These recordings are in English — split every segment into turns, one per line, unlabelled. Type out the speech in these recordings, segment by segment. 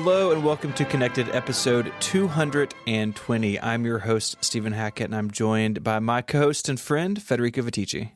Hello and welcome to Connected episode 220. I'm your host, Stephen Hackett, and I'm joined by my co-host and friend, Federico Vitici.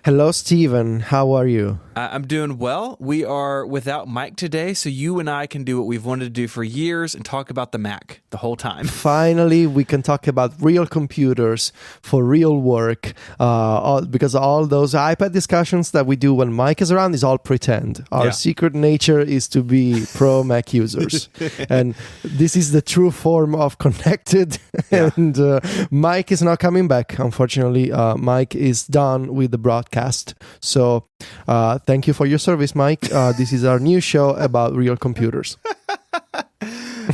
Hello, Stephen. How are you?
I'm doing well. We are without Mike today, so you and I can do what we've wanted to do for years and talk about the Mac the whole time.
Finally, we can talk about real computers for real work, because all those iPad discussions that we do when Mike is around is all pretend. Our secret nature is to be pro Mac users. And this is the true form of Connected. And Mike is not coming back, unfortunately. Mike is done with the broadcast. So thank you for your service, Mike. This is our new show about real computers.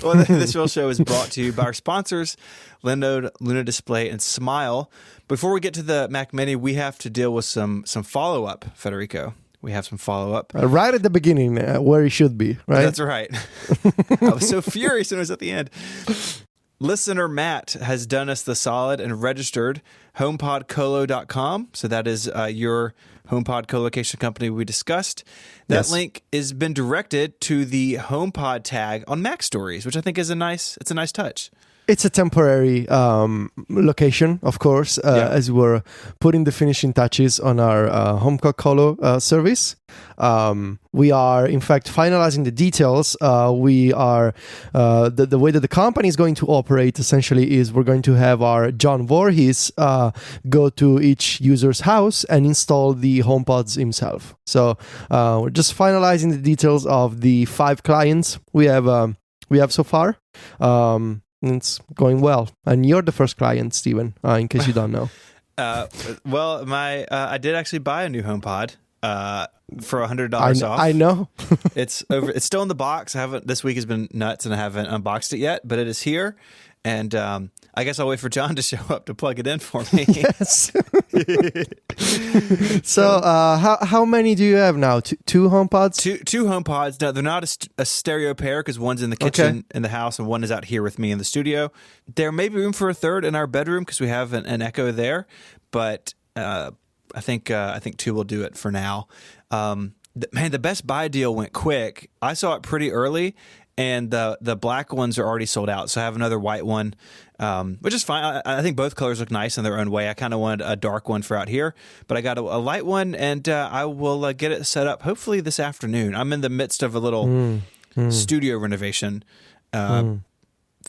Well, this real show is brought to you by our sponsors, Linode, Luna Display, and Smile. Before we get to the Mac Mini, we have to deal with some follow-up, Federico. We have some follow-up.
Right at the beginning, where it should be, right?
That's right. I was so furious when it was at the end. Listener Matt has done us the solid and registered HomePodColo.com. So that is your HomePod co-location company we discussed. That link has been directed to the HomePod tag on Mac Stories, which I think is a nice touch.
It's a temporary location, of course, as we're putting the finishing touches on our HomePod Colo service. We are, in fact, finalizing the details. We are the way that the company is going to operate, essentially, is we're going to have our John Voorhees go to each user's house and install the HomePods himself. So we're just finalizing the details of the 5 clients we have so far. It's going well. And you're the first client, Stephen, in case you don't know.
Well, I did actually buy a new HomePod for $100 off.
I know.
It's still in the box. This week has been nuts and I haven't unboxed it yet, but it is here. And I guess I'll wait for John to show up to plug it in for me.
Yes. So how many do you have now? Two HomePods?
Two HomePods. No, they're not a stereo pair because one's in the kitchen in the house and one is out here with me in the studio. There may be room for a third in our bedroom because we have an Echo there, but I think 2 will do it for now. Man, the Best Buy deal went quick. I saw it pretty early. And the black ones are already sold out. So I have another white one, which is fine. I think both colors look nice in their own way. I kind of wanted a dark one for out here, but I got a light one, and I will get it set up hopefully this afternoon. I'm in the midst of a little studio renovation,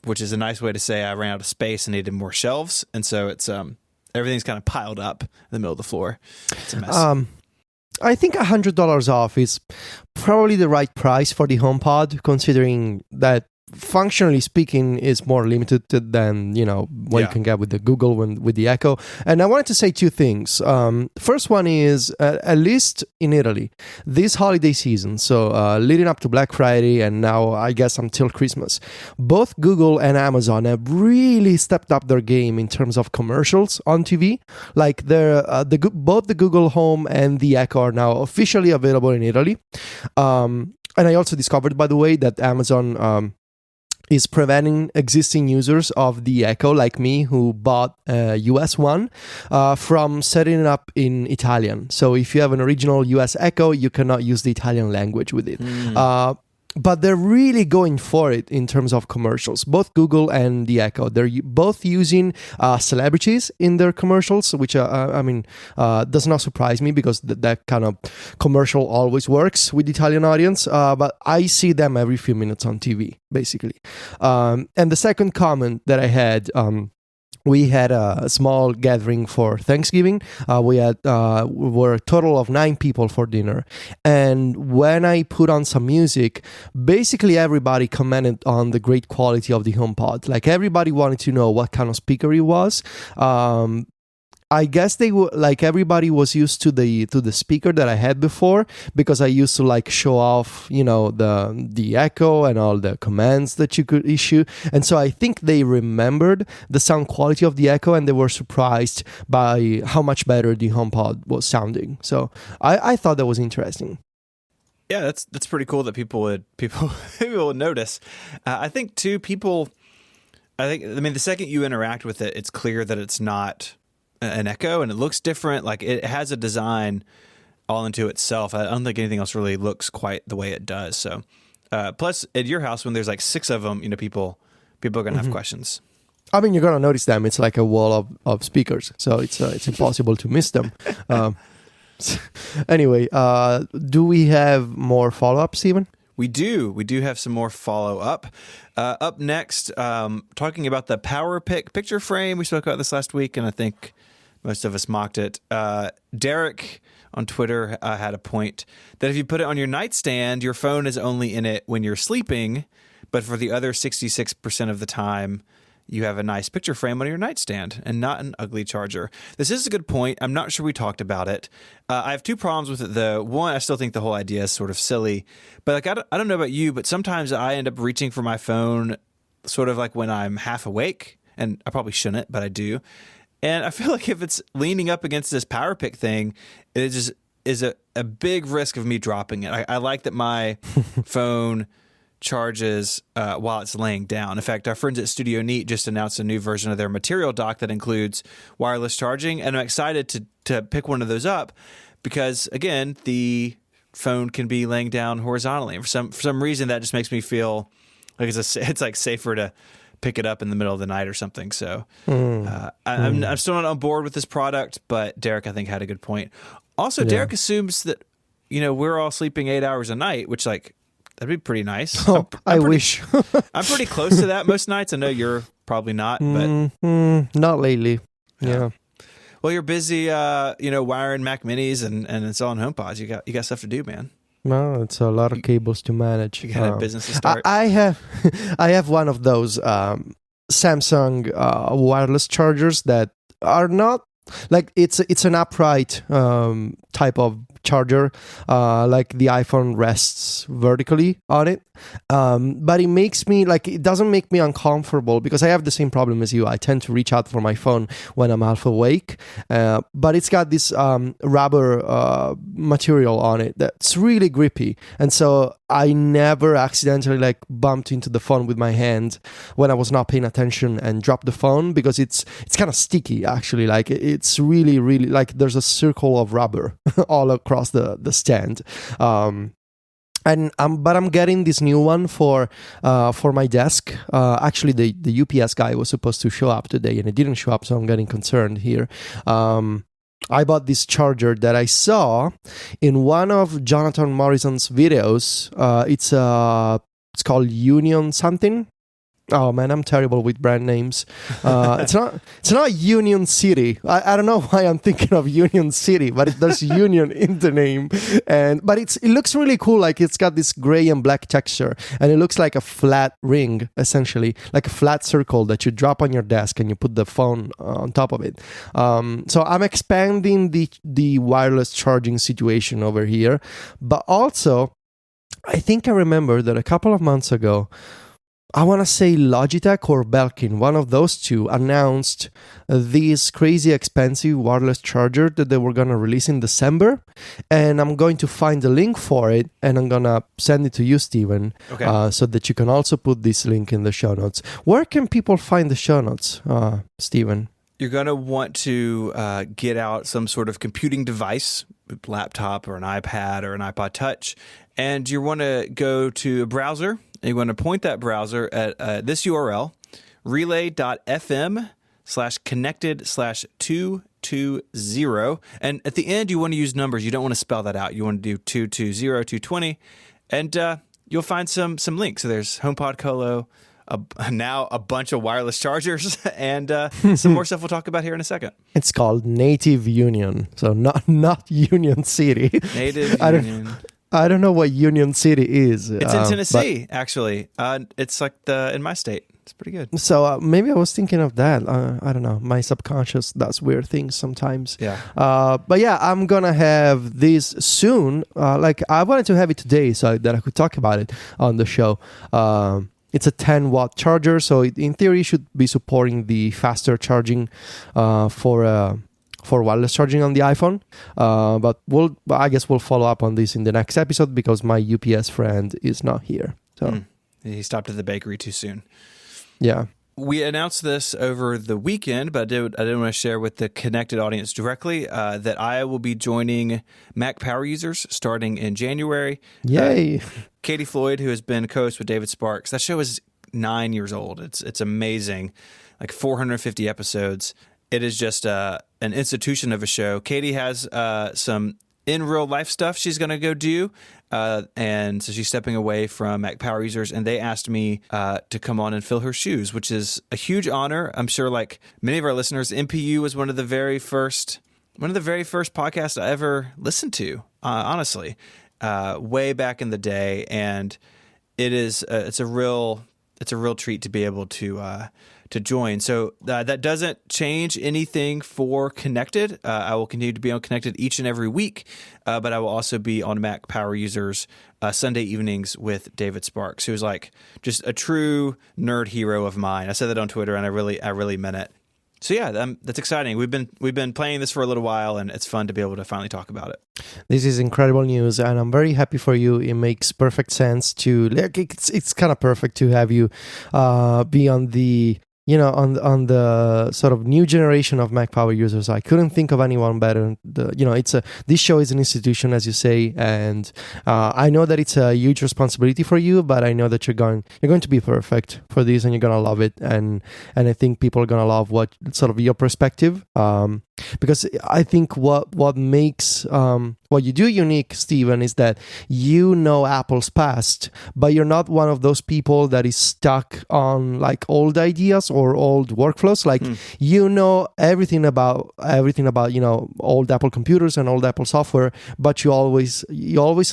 which is a nice way to say I ran out of space and needed more shelves. And so it's everything's kind of piled up in the middle of the floor. It's a mess.
I think $100 off is probably the right price for the HomePod, considering that functionally speaking is more limited than what you can get with the Google with the Echo. And I wanted to say 2 things. First one is at least in Italy this holiday season, so leading up to Black Friday and now I guess until Christmas, both Google and Amazon have really stepped up their game in terms of commercials on TV. Like both the Google Home and the Echo are now officially available in Italy. And I also discovered, by the way, that Amazon is preventing existing users of the Echo, like me, who bought a US one, from setting it up in Italian. So if you have an original US Echo, you cannot use the Italian language with it. But they're really going for it in terms of commercials, both Google and the Echo. They're both using celebrities in their commercials, which, does not surprise me because that kind of commercial always works with the Italian audience. But I see them every few minutes on TV, basically. And the second comment that I had... we had a small gathering for Thanksgiving. We were a total of 9 people for dinner. And when I put on some music, basically everybody commented on the great quality of the HomePod. Like everybody wanted to know what kind of speaker it was. I guess they were like everybody was used to the speaker that I had before, because I used to show off, the Echo and all the commands that you could issue. And so I think they remembered the sound quality of the Echo and they were surprised by how much better the HomePod was sounding. So I thought that was interesting.
Yeah, that's pretty cool that people would notice. I think too, the second you interact with it, it's clear that it's not an Echo, and it looks different. Like it has a design all into itself. I don't think anything else really looks quite the way it does. So Plus, at your house, when there's like 6 of them, people are going to have questions.
I mean, you're gonna notice them. It's like a wall of speakers, so it's impossible to miss them. Anyway, do we have more follow-up, Stephen?
We do have some more follow-up. Up next, talking about the PowerPic picture frame. We spoke about this last week, and I think most of us mocked it. Derek on Twitter had a point that if you put it on your nightstand, your phone is only in it when you're sleeping, but for the other 66% of the time, you have a nice picture frame on your nightstand and not an ugly charger. This is a good point. I'm not sure we talked about it. I have 2 problems with it, though. One, I still think the whole idea is sort of silly. But like I don't know about you, but sometimes I end up reaching for my phone sort of like when I'm half awake. And I probably shouldn't, but I do. And I feel like if it's leaning up against this PowerPic thing, it just is a big risk of me dropping it. I like that my phone charges while it's laying down. In fact, our friends at Studio Neat just announced a new version of their material dock that includes wireless charging, and I'm excited to pick one of those up because, again, the phone can be laying down horizontally. For some reason, that just makes me feel like it's like safer to pick it up in the middle of the night or something. So I'm still not on board with this product, but Derek, I think, had a good point. Also, Derek assumes that we're all sleeping 8 hours a night, which that'd be pretty nice.
Oh, I wish.
I'm pretty close to that most nights. I know you're probably not, but
not lately. Yeah.
Well, you're busy, wiring Mac Minis and installing HomePods. You got stuff to do, man.
No, it's a lot of cables to manage.
You got a business to start.
I have one of those Samsung wireless chargers that are not like it's an upright type of charger, like the iPhone rests vertically on it, but it doesn't make me uncomfortable because I have the same problem as you. I tend to reach out for my phone when I'm half awake, but it's got this rubber material on it that's really grippy, and so I never accidentally bumped into the phone with my hand when I was not paying attention and dropped the phone, because it's kind of sticky actually. It's really, really there's a circle of rubber all across the stand. But I'm getting this new one for my desk. Actually, the UPS guy was supposed to show up today and it didn't show up, so I'm getting concerned here. I bought this charger that I saw in one of Jonathan Morrison's videos. It's called Union something. Oh man, I'm terrible with brand names. It's not Union City. I don't know why I'm thinking of Union City, but there's Union in the name. But it looks really cool. It's got this gray and black texture, and it looks like a flat ring, essentially, like a flat circle that you drop on your desk and you put the phone on top of it. So I'm expanding the wireless charging situation over here, but also I think I remember that a couple of months ago, I want to say Logitech or Belkin, one of those two, announced this crazy expensive wireless charger that they were going to release in December. And I'm going to find the link for it and I'm going to send it to you, Stephen, so that you can also put this link in the show notes. Where can people find the show notes, Stephen?
You're going to want to get out some sort of computing device, laptop or an iPad or an iPod Touch, and you want to go to a browser. And you want to point that browser at this URL, relay.fm/connected/220. And at the end, you want to use numbers. You don't want to spell that out. You want to do 220, 220. And you'll find some links. So there's HomePod Colo, now a bunch of wireless chargers, and some more stuff we'll talk about here in a second.
It's called Native Union. So not Union City.
Native Union.
I don't know what Union City is.
It's in Tennessee, actually. It's like in my state. It's pretty good.
So maybe I was thinking of that. I don't know. My subconscious does weird things sometimes.
Yeah.
But yeah, I'm going to have this soon. I wanted to have it today so that I could talk about it on the show. It's a 10-watt charger, so in theory, it should be supporting the faster charging for wireless charging on the iPhone. But I guess we'll follow up on this in the next episode because my UPS friend is not here. So
he stopped at the bakery too soon.
Yeah.
we announced this over the weekend, but I didn't want to share with the connected audience directly that I will be joining Mac Power Users starting in January.
Yay!
Katie Floyd, who has been co-host with David Sparks, that show is 9 years old. It's amazing, like 450 episodes. It is just an institution of a show. Katie has some in real life stuff she's going to go do. And so she's stepping away from Mac Power Users, and they asked me to come on and fill her shoes, which is a huge honor. I'm sure, like many of our listeners, MPU was one of the very first podcasts I ever listened to, honestly, way back in the day. And it's a real treat to be able to join. So that doesn't change anything for Connected. I will continue to be on Connected each and every week, but I will also be on Mac Power Users Sunday evenings with David Sparks, who's like just a true nerd hero of mine. I said that on Twitter, and I really meant it. So yeah, that's exciting. We've been playing this for a little while, and it's fun to be able to finally talk about it.
This is incredible news, and I'm very happy for you. It makes perfect sense to like it's kind of perfect to have you be on the on the sort of new generation of Mac Power Users. I couldn't think of anyone better. This show is an institution, as you say, and I know that it's a huge responsibility for you, but I know that you're going to be perfect for this, and you're gonna love it, and I think people are gonna love what sort of your perspective. Because I think what makes what you do unique, Steven, is that you know Apple's past, but you're not one of those people that is stuck on like old ideas or old workflows. Like you know everything about old Apple computers and old Apple software, but you always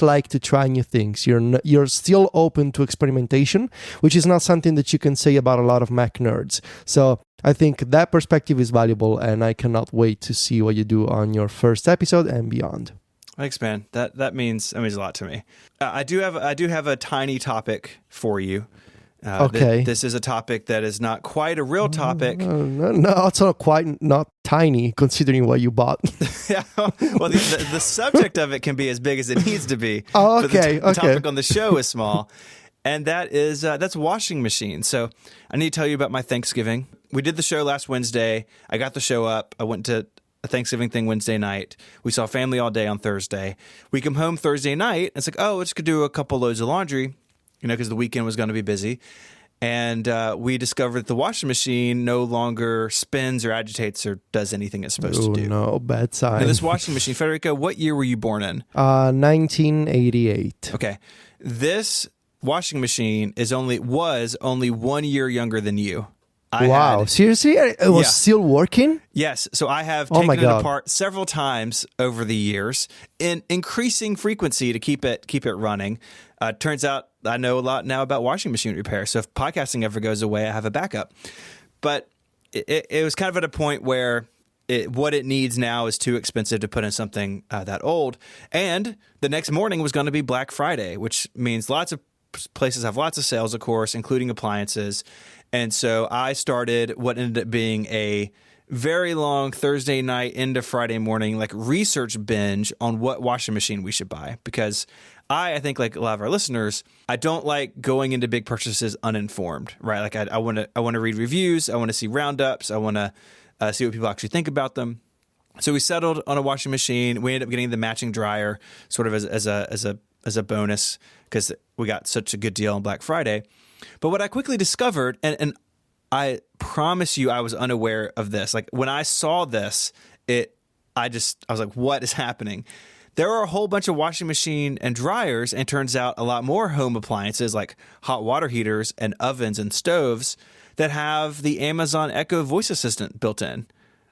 like to try new things. You're still open to experimentation, which is not something that you can say about a lot of Mac nerds. So I think that perspective is valuable, and I cannot wait to see what you do on your first episode and beyond.
Thanks, man. That means a lot to me. I do have a tiny topic for you.
Okay.
This is a topic that is not quite a real topic.
No, it's not tiny considering what you bought.
Yeah. Well, the subject of it can be as big as it needs to be.
Oh, okay.
But the topic on the show is small, and that's washing machines. So I need to tell you about my Thanksgiving. We did the show last Wednesday. I got the show up. I went to a Thanksgiving thing Wednesday night. We saw family all day on Thursday. We come home Thursday night. And it's like, oh, let's go do a couple loads of laundry, because the weekend was going to be busy. And we discovered that the washing machine no longer spins or agitates or does anything it's supposed to do.
Oh, no, bad sign.
Now, this washing machine, Federico, what year were you born in?
1988.
Okay. This washing machine was only 1 year younger than you.
Seriously? It was still working?
Yes. So I have taken it apart several times over the years in increasing frequency to keep it running. Turns out I know a lot now about washing machine repair. So if podcasting ever goes away, I have a backup. But it was kind of at a point where what it needs now is too expensive to put in something that old. And the next morning was going to be Black Friday, which means lots of places have lots of sales, of course, including appliances. And so I started what ended up being a very long Thursday night into Friday morning, like research binge on what washing machine we should buy. Because I think like a lot of our listeners, I don't like going into big purchases uninformed, right? Like I want to read reviews. I want to see roundups. I want to see what people actually think about them. So we settled on a washing machine. We ended up getting the matching dryer sort of as a bonus because we got such a good deal on Black Friday. But what I quickly discovered, and I promise you I was unaware of this. Like when I saw this, I was like, what is happening? There are a whole bunch of washing machine and dryers, and it turns out a lot more home appliances like hot water heaters and ovens and stoves that have the Amazon Echo voice assistant built in.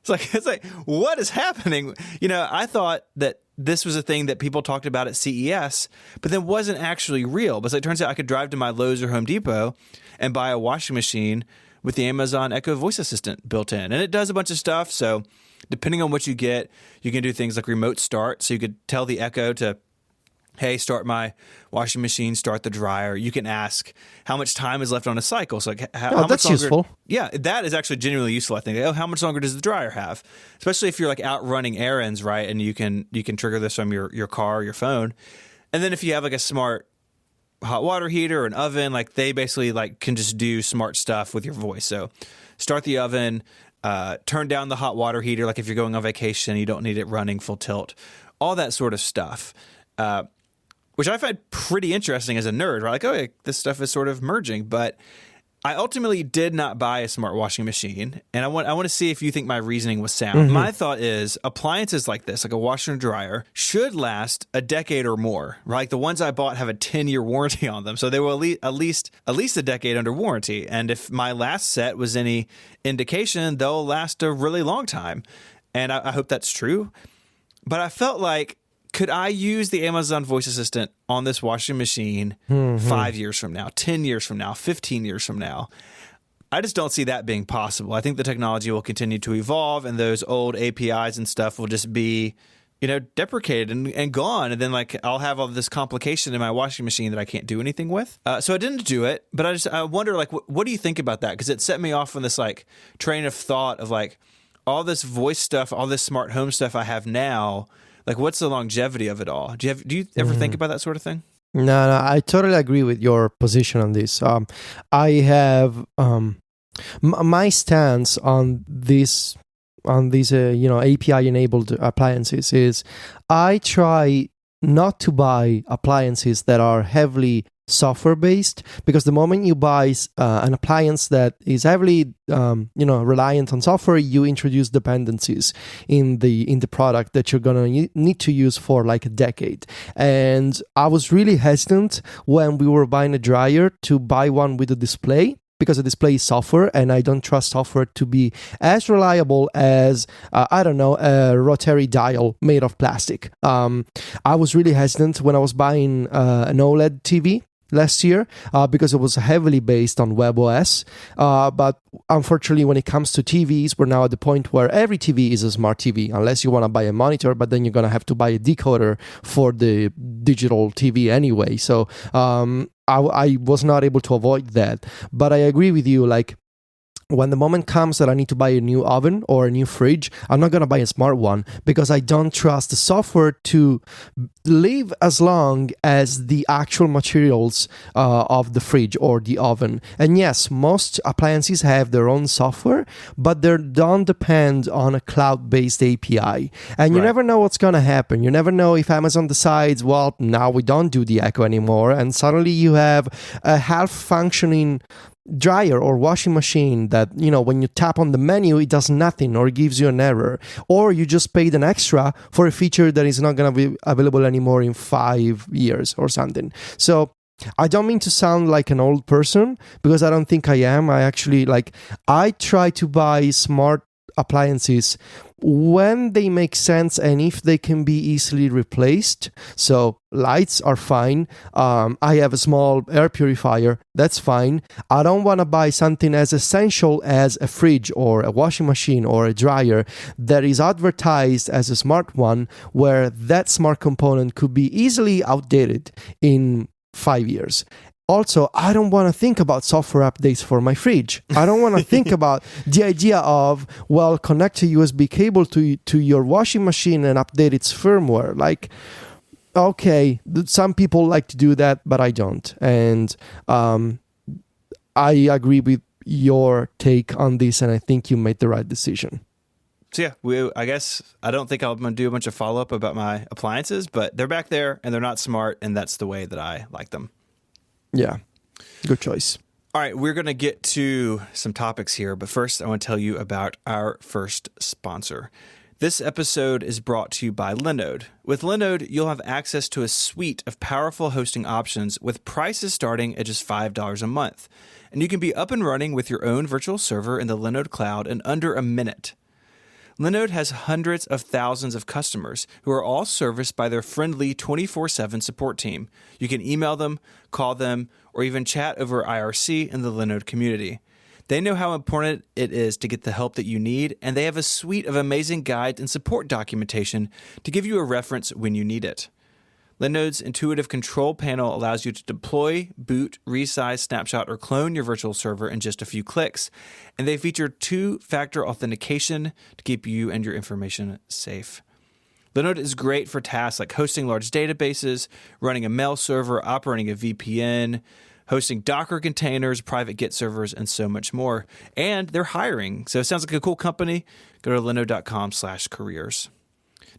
It's like, what is happening? I thought that this was a thing that people talked about at CES, but then wasn't actually real. But it turns out I could drive to my Lowe's or Home Depot and buy a washing machine with the Amazon Echo voice assistant built in. And it does a bunch of stuff. So depending on what you get, you can do things like remote start. So you could tell the Echo to, hey, start my washing machine, start the dryer. You can ask how much time is left on a cycle. So like how much
that's
longer,
useful.
Yeah, that is actually genuinely useful, I think. Oh, how much longer does the dryer have? Especially if you're like out running errands, right? And you can trigger this from your car or your phone. And then if you have like a smart hot water heater or an oven, like they basically like can just do smart stuff with your voice. So start the oven, turn down the hot water heater, like if you're going on vacation, you don't need it running full tilt, all that sort of stuff, which I find pretty interesting as a nerd, right? Like, oh, this stuff is sort of merging, but I ultimately did not buy a smart washing machine, and I want to see if you think my reasoning was sound. Mm-hmm. My thought is appliances like this, like a washer and dryer, should last a decade or more. Right? Like the ones I bought have a 10-year warranty on them, so they will at least a decade under warranty. And if my last set was any indication, they'll last a really long time. And I hope that's true. But I felt like, could I use the Amazon voice assistant on this washing machine 5 years from now, 10 years from now, 15 years from now? I just don't see that being possible. I think the technology will continue to evolve, and those old APIs and stuff will just be, deprecated and gone. And then like I'll have all this complication in my washing machine that I can't do anything with. So I didn't do it, but I wonder, like, what do you think about that? Because it set me off on this like train of thought of like all this voice stuff, all this smart home stuff I have now. Like, what's the longevity of it all? Do you ever think about that sort of thing?
No, I totally agree with your position on this. I have my stance on these API enabled appliances is I try not to buy appliances that are heavily software based, because the moment you buy an appliance that is heavily reliant on software, you introduce dependencies in the product that you're gonna need to use for like a decade. And I was really hesitant when we were buying a dryer to buy one with a display, because the display is software, and I don't trust software to be as reliable as, a rotary dial made of plastic. I was really hesitant when I was buying an OLED TV last year because it was heavily based on WebOS. But unfortunately, when it comes to TVs, we're now at the point where every TV is a smart TV, unless you want to buy a monitor, but then you're going to have to buy a decoder for the digital TV anyway. So I was not able to avoid that. But I agree with you, like, when the moment comes that I need to buy a new oven or a new fridge, I'm not going to buy a smart one, because I don't trust the software to live as long as the actual materials of the fridge or the oven. And yes, most appliances have their own software, but they don't depend on a cloud-based API. And you never know what's going to happen. You never know if Amazon decides, well, now we don't do the Echo anymore, and suddenly you have a half-functioning dryer or washing machine that, when you tap on the menu, it does nothing or gives you an error, or you just paid an extra for a feature that is not going to be available anymore in 5 years or something. So I don't mean to sound like an old person, because I don't think I am. I actually I try to buy smart appliances when they make sense and if they can be easily replaced. So lights are fine. I have a small air purifier. That's fine. I don't want to buy something as essential as a fridge or a washing machine or a dryer that is advertised as a smart one, where that smart component could be easily outdated in 5 years. Also, I don't want to think about software updates for my fridge. I don't want to think about the idea of, connect a USB cable to your washing machine and update its firmware. Like, okay, some people like to do that, but I don't. And I agree with your take on this, and I think you made the right decision.
So yeah, I guess I don't think I'm going to do a bunch of follow-up about my appliances, but they're back there, and they're not smart, and that's the way that I like them.
Yeah, good choice.
All right, we're going to get to some topics here, but first I want to tell you about our first sponsor. This episode is brought to you by Linode. With Linode, you'll have access to a suite of powerful hosting options with prices starting at just $5 a month. And you can be up and running with your own virtual server in the Linode cloud in under a minute. Linode has hundreds of thousands of customers who are all serviced by their friendly 24/7 support team. You can email them, call them, or even chat over IRC in the Linode community. They know how important it is to get the help that you need, and they have a suite of amazing guides and support documentation to give you a reference when you need it. Linode's intuitive control panel allows you to deploy, boot, resize, snapshot, or clone your virtual server in just a few clicks, and they feature two-factor authentication to keep you and your information safe. Linode is great for tasks like hosting large databases, running a mail server, operating a VPN, hosting Docker containers, private Git servers, and so much more. And they're hiring. So it sounds like a cool company. Go to linode.com/careers.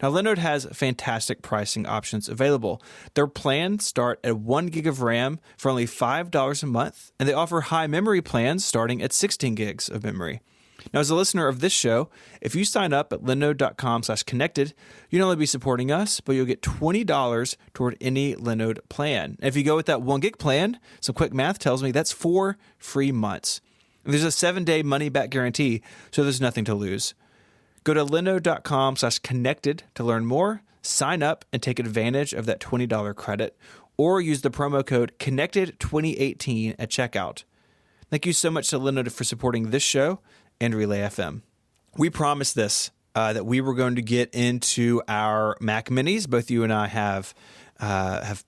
Now, Linode has fantastic pricing options available. Their plans start at 1 gig of RAM for only $5 a month, and they offer high memory plans starting at 16 gigs of memory. Now, as a listener of this show, if you sign up at linode.com/connected, you'll not only be supporting us, but you'll get $20 toward any Linode plan. And if you go with that 1 gig plan, some quick math tells me that's 4 free months. And there's a 7-day money-back guarantee, so there's nothing to lose. Go to linode.com/connected to learn more, sign up, and take advantage of that $20 credit, or use the promo code CONNECTED2018 at checkout. Thank you so much to Linode for supporting this show and Relay FM. We promised this, that we were going to get into our Mac Minis. Both you and I have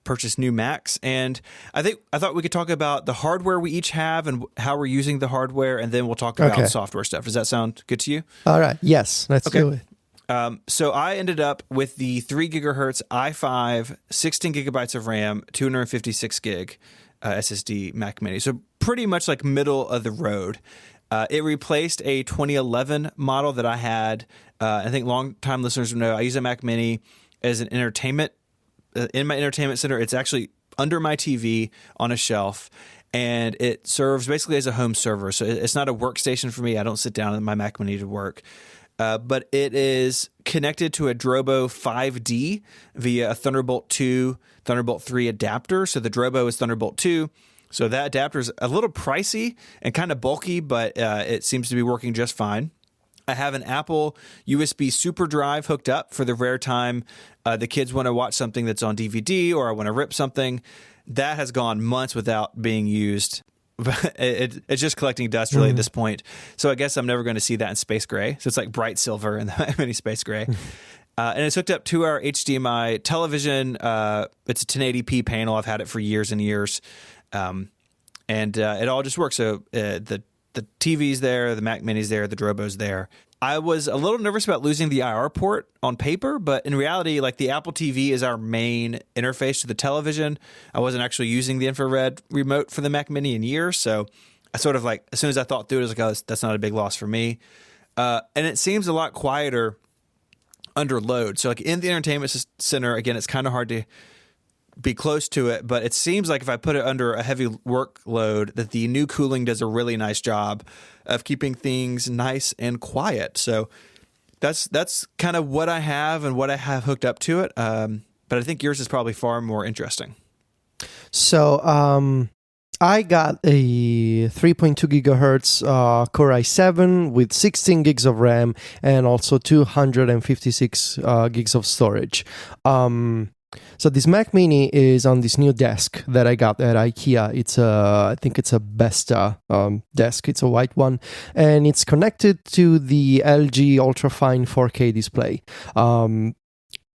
purchased new Macs, and I thought we could talk about the hardware we each have and how we're using the hardware, and then we'll talk about software stuff. Does that sound good to you?
All right. Yes, let's do it.
So I ended up with the 3 gigahertz i5, 16 gigabytes of RAM, 256 gig SSD Mac Mini. So pretty much like middle of the road. It replaced a 2011 model that I had. I think long-time listeners know I use a Mac Mini as an entertainment. In my entertainment center, it's actually under my TV on a shelf, and it serves basically as a home server. So it's not a workstation for me. I don't sit down in my Mac Mini to work. But it is connected to a Drobo 5D via a Thunderbolt 2, Thunderbolt 3 adapter. So the Drobo is Thunderbolt 2. So that adapter is a little pricey and kind of bulky, but it seems to be working just fine. I have an Apple USB super drive hooked up for the rare time the kids want to watch something that's on DVD, or I want to rip something. That has gone months without being used. It's just collecting dust really at this point. So I guess I'm never going to see that in space gray. So it's like bright silver in the mini space gray. And it's hooked up to our HDMI television. It's a 1080p panel. I've had it for years and years. And it all just works. So the TV's there, the Mac Mini's there, the Drobo's there. I was a little nervous about losing the IR port on paper, but in reality, like the Apple TV is our main interface to the television. I wasn't actually using the infrared remote for the Mac Mini in years, so I sort of like, as soon as I thought through it, I was like, oh, that's not a big loss for me. And it seems a lot quieter under load. So like in the entertainment center, again, it's kind of hard to be close to it, but it seems like if I put it under a heavy workload, that the new cooling does a really nice job of keeping things nice and quiet. So that's kind of what I have and what I have hooked up to it. But I think yours is probably far more interesting.
So I got a 3.2 gigahertz Core i7 with 16 gigs of RAM and also 256 gigs of storage. So this Mac Mini is on this new desk that I got at IKEA. It's I think it's a Besta desk. It's a white one, and it's connected to the LG Ultrafine 4K display.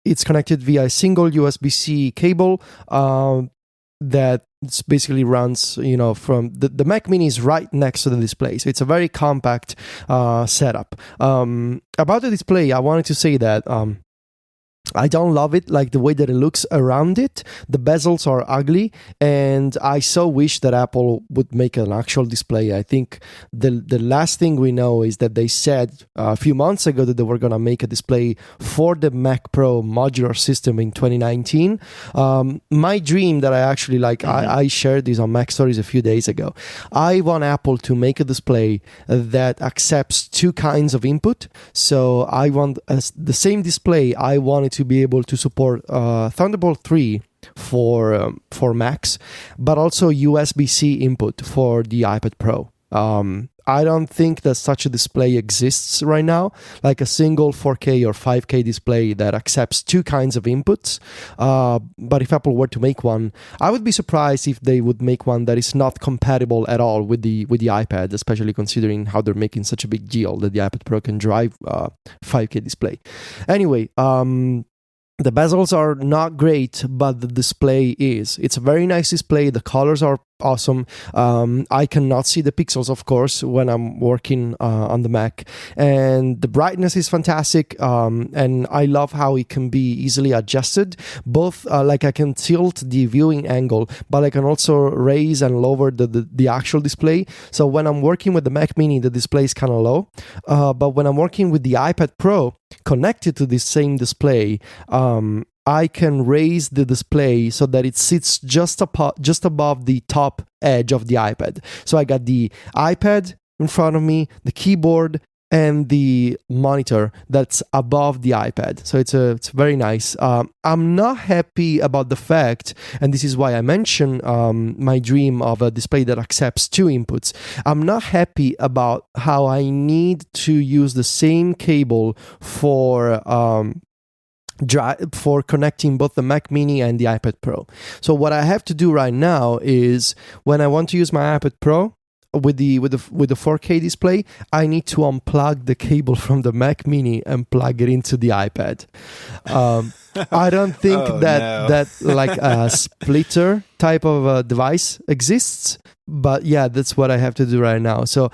It's connected via a single USB-C cable that basically runs, from the Mac Mini is right next to the display. So it's a very compact setup. About the display, I wanted to say that I don't love it, like the way that it looks around it. The bezels are ugly, and I so wish that Apple would make an actual display. I think the last thing we know is that they said a few months ago that they were going to make a display for the Mac Pro modular system in 2019. My dream that I actually like, I shared this on Mac Stories a few days ago. I want Apple to make a display that accepts two kinds of input. So I want the same display. I want it to be able to support Thunderbolt 3 for Macs, but also USB-C input for the iPad Pro. I don't think that such a display exists right now, like a single 4K or 5K display that accepts two kinds of inputs. But if Apple were to make one, I would be surprised if they would make one that is not compatible at all with the iPad, especially considering how they're making such a big deal that the iPad Pro can drive 5K display. Anyway, the bezels are not great, but the display is. It's a very nice display. The colors are awesome. I cannot see the pixels, of course, when I'm working on the Mac, and the brightness is fantastic. And I love how it can be easily adjusted. Both, like I can tilt the viewing angle, but I can also raise and lower the actual display. So when I'm working with the Mac Mini, the display is kind of low. But when I'm working with the iPad Pro connected to this same display, I can raise the display so that it sits just above the top edge of the iPad. So I got the iPad in front of me, the keyboard, and the monitor that's above the iPad. So it's very nice. I'm not happy about the fact, and this is why I mentioned my dream of a display that accepts 2 inputs. I'm not happy about how I need to use the same cable for connecting both the Mac Mini and the iPad Pro. So what I have to do right now is, when I want to use my iPad Pro with the 4K display, I need to unplug the cable from the Mac Mini and plug it into the iPad. I don't think that like a splitter type of device exists, but yeah, that's what I have to do right now. So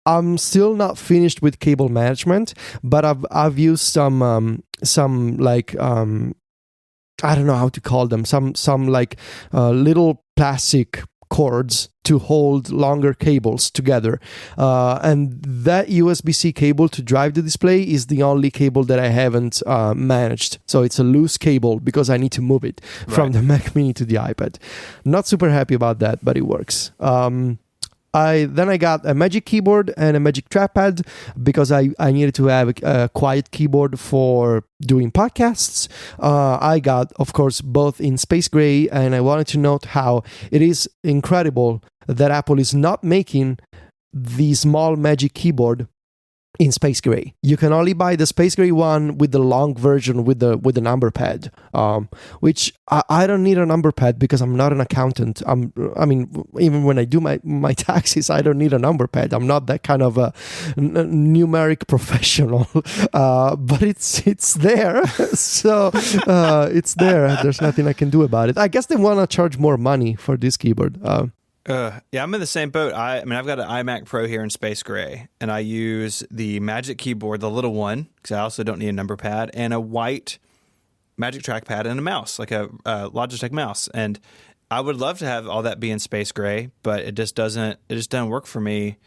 I'm still not finished with cable management, but I've used some like I don't know how to call them, some like little plastic cords to hold longer cables together, and that USB-C cable to drive the display is the only cable that I haven't managed. So it's a loose cable because I need to move it from the Mac Mini to the iPad. Not super happy about that, but it works. I got a Magic Keyboard and a Magic Trackpad because I needed to have a quiet keyboard for doing podcasts. I got, of course, both in space gray, and I wanted to note how it is incredible that Apple is not making the small Magic Keyboard in space gray. You can only buy the space gray one with the long version with the number pad, which I don't need a number pad because I'm not an accountant. I mean, even when I do my taxes, I don't need a number pad. I'm not that kind of a numeric professional, but it's there. So it's there. There's nothing I can do about it. I guess they want to charge more money for this keyboard.
Yeah, I'm in the same boat. I mean, I've got an iMac Pro here in space gray, and I use the Magic Keyboard, the little one, because I also don't need a number pad, and a white Magic Trackpad and a mouse, like a Logitech mouse. And I would love to have all that be in space gray, but it just doesn't work for me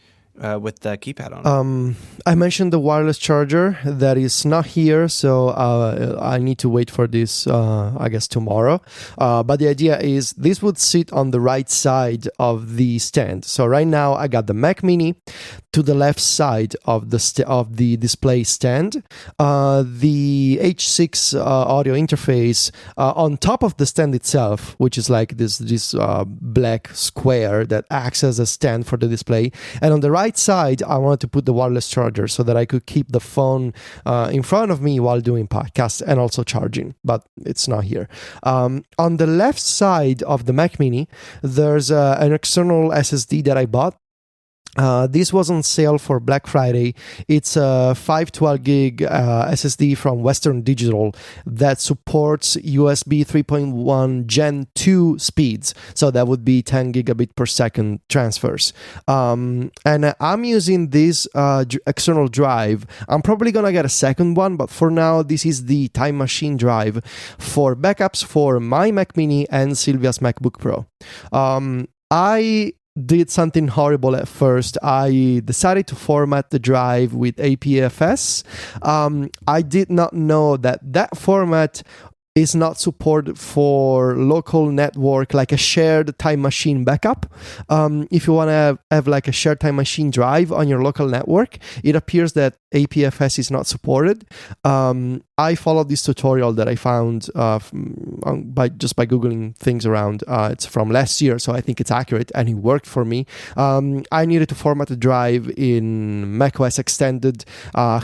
with the keypad on it.
I mentioned the wireless charger that is not here, so I need to wait for this, I guess, tomorrow. But the idea is this would sit on the right side of the stand. So right now I got the Mac Mini to the left side of the display stand, the H6 audio interface on top of the stand itself, which is like this black square that acts as a stand for the display, and on the right side I wanted to put the wireless charger so that I could keep the phone in front of me while doing podcasts and also charging, but it's not here. On the left side of the Mac Mini there's an external SSD that I bought. This was on sale for Black Friday. It's a 512 gig SSD from Western Digital that supports USB 3.1 Gen 2 speeds. So that would be 10 gigabit per second transfers. And I'm using this external drive. I'm probably going to get a second one, but for now, this is the Time Machine drive for backups for my Mac Mini and Sylvia's MacBook Pro. I did something horrible at first. I decided to format the drive with APFS. I did not know that format is not supported for local network, like a shared Time Machine backup. If you want to have like a shared Time Machine drive on your local network, it appears that APFS is not supported. I followed this tutorial that I found by Googling things around. It's from last year, so I think it's accurate, and it worked for me. I needed to format the drive in macOS Extended,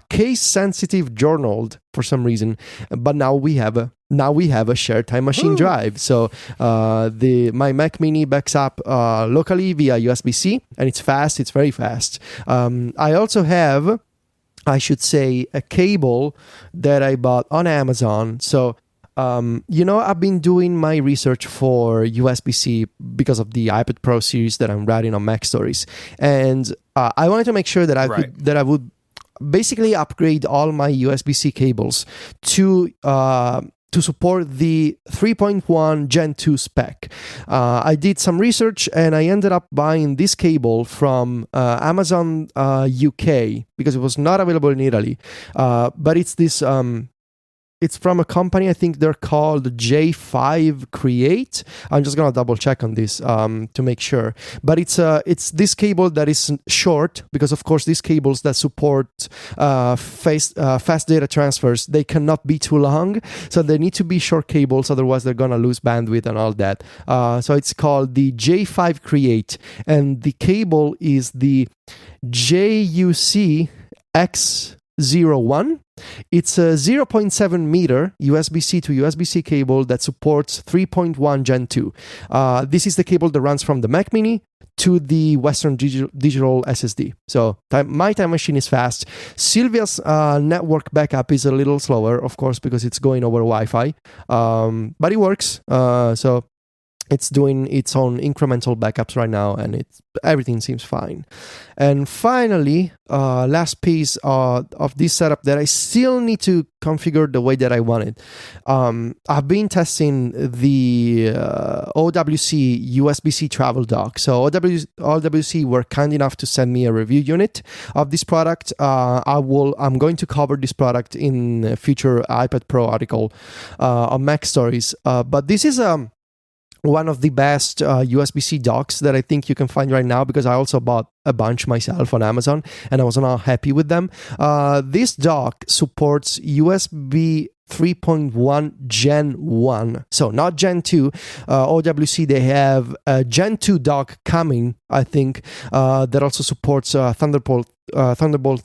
case-sensitive journaled for some reason, but now we have a shared Time Machine drive. So my Mac Mini backs up locally via USB-C, and it's fast. It's very fast. I also have, I should say, a cable that I bought on Amazon. So I've been doing my research for USB-C because of the iPad Pro series that I'm writing on Mac Stories, and I wanted to make sure that I would basically upgrade all my USB-C cables to support the 3.1 Gen 2 spec. I did some research and I ended up buying this cable from Amazon UK because it was not available in Italy. But it's this. It's from a company, I think they're called J5 Create. I'm just gonna double check on this to make sure. But it's this cable that is short because, of course, these cables that support fast data transfers, they cannot be too long. So they need to be short cables, otherwise they're gonna lose bandwidth and all that. So it's called the J5 Create, and the cable is the JUC X01. It's a 0.7 meter USB-C to USB-C cable that supports 3.1 Gen 2. This is the cable that runs from the Mac Mini to the Western Digital SSD. So my time machine is fast. Silvia's network backup is a little slower, of course, because it's going over Wi-Fi. But it works. So it's doing its own incremental backups right now, and everything seems fine. And finally, last piece of this setup that I still need to configure the way that I want it. I've been testing the OWC USB-C travel dock. So OWC were kind enough to send me a review unit of this product. I'm going to cover this product in a future iPad Pro article on Mac Stories. But this is one of the best USB-C docks that I think you can find right now, because I also bought a bunch myself on Amazon and I was not happy with them. This dock supports USB 3.1 Gen 1, so not Gen 2. OWC, they have a Gen 2 dock coming, I think, that also supports Thunderbolt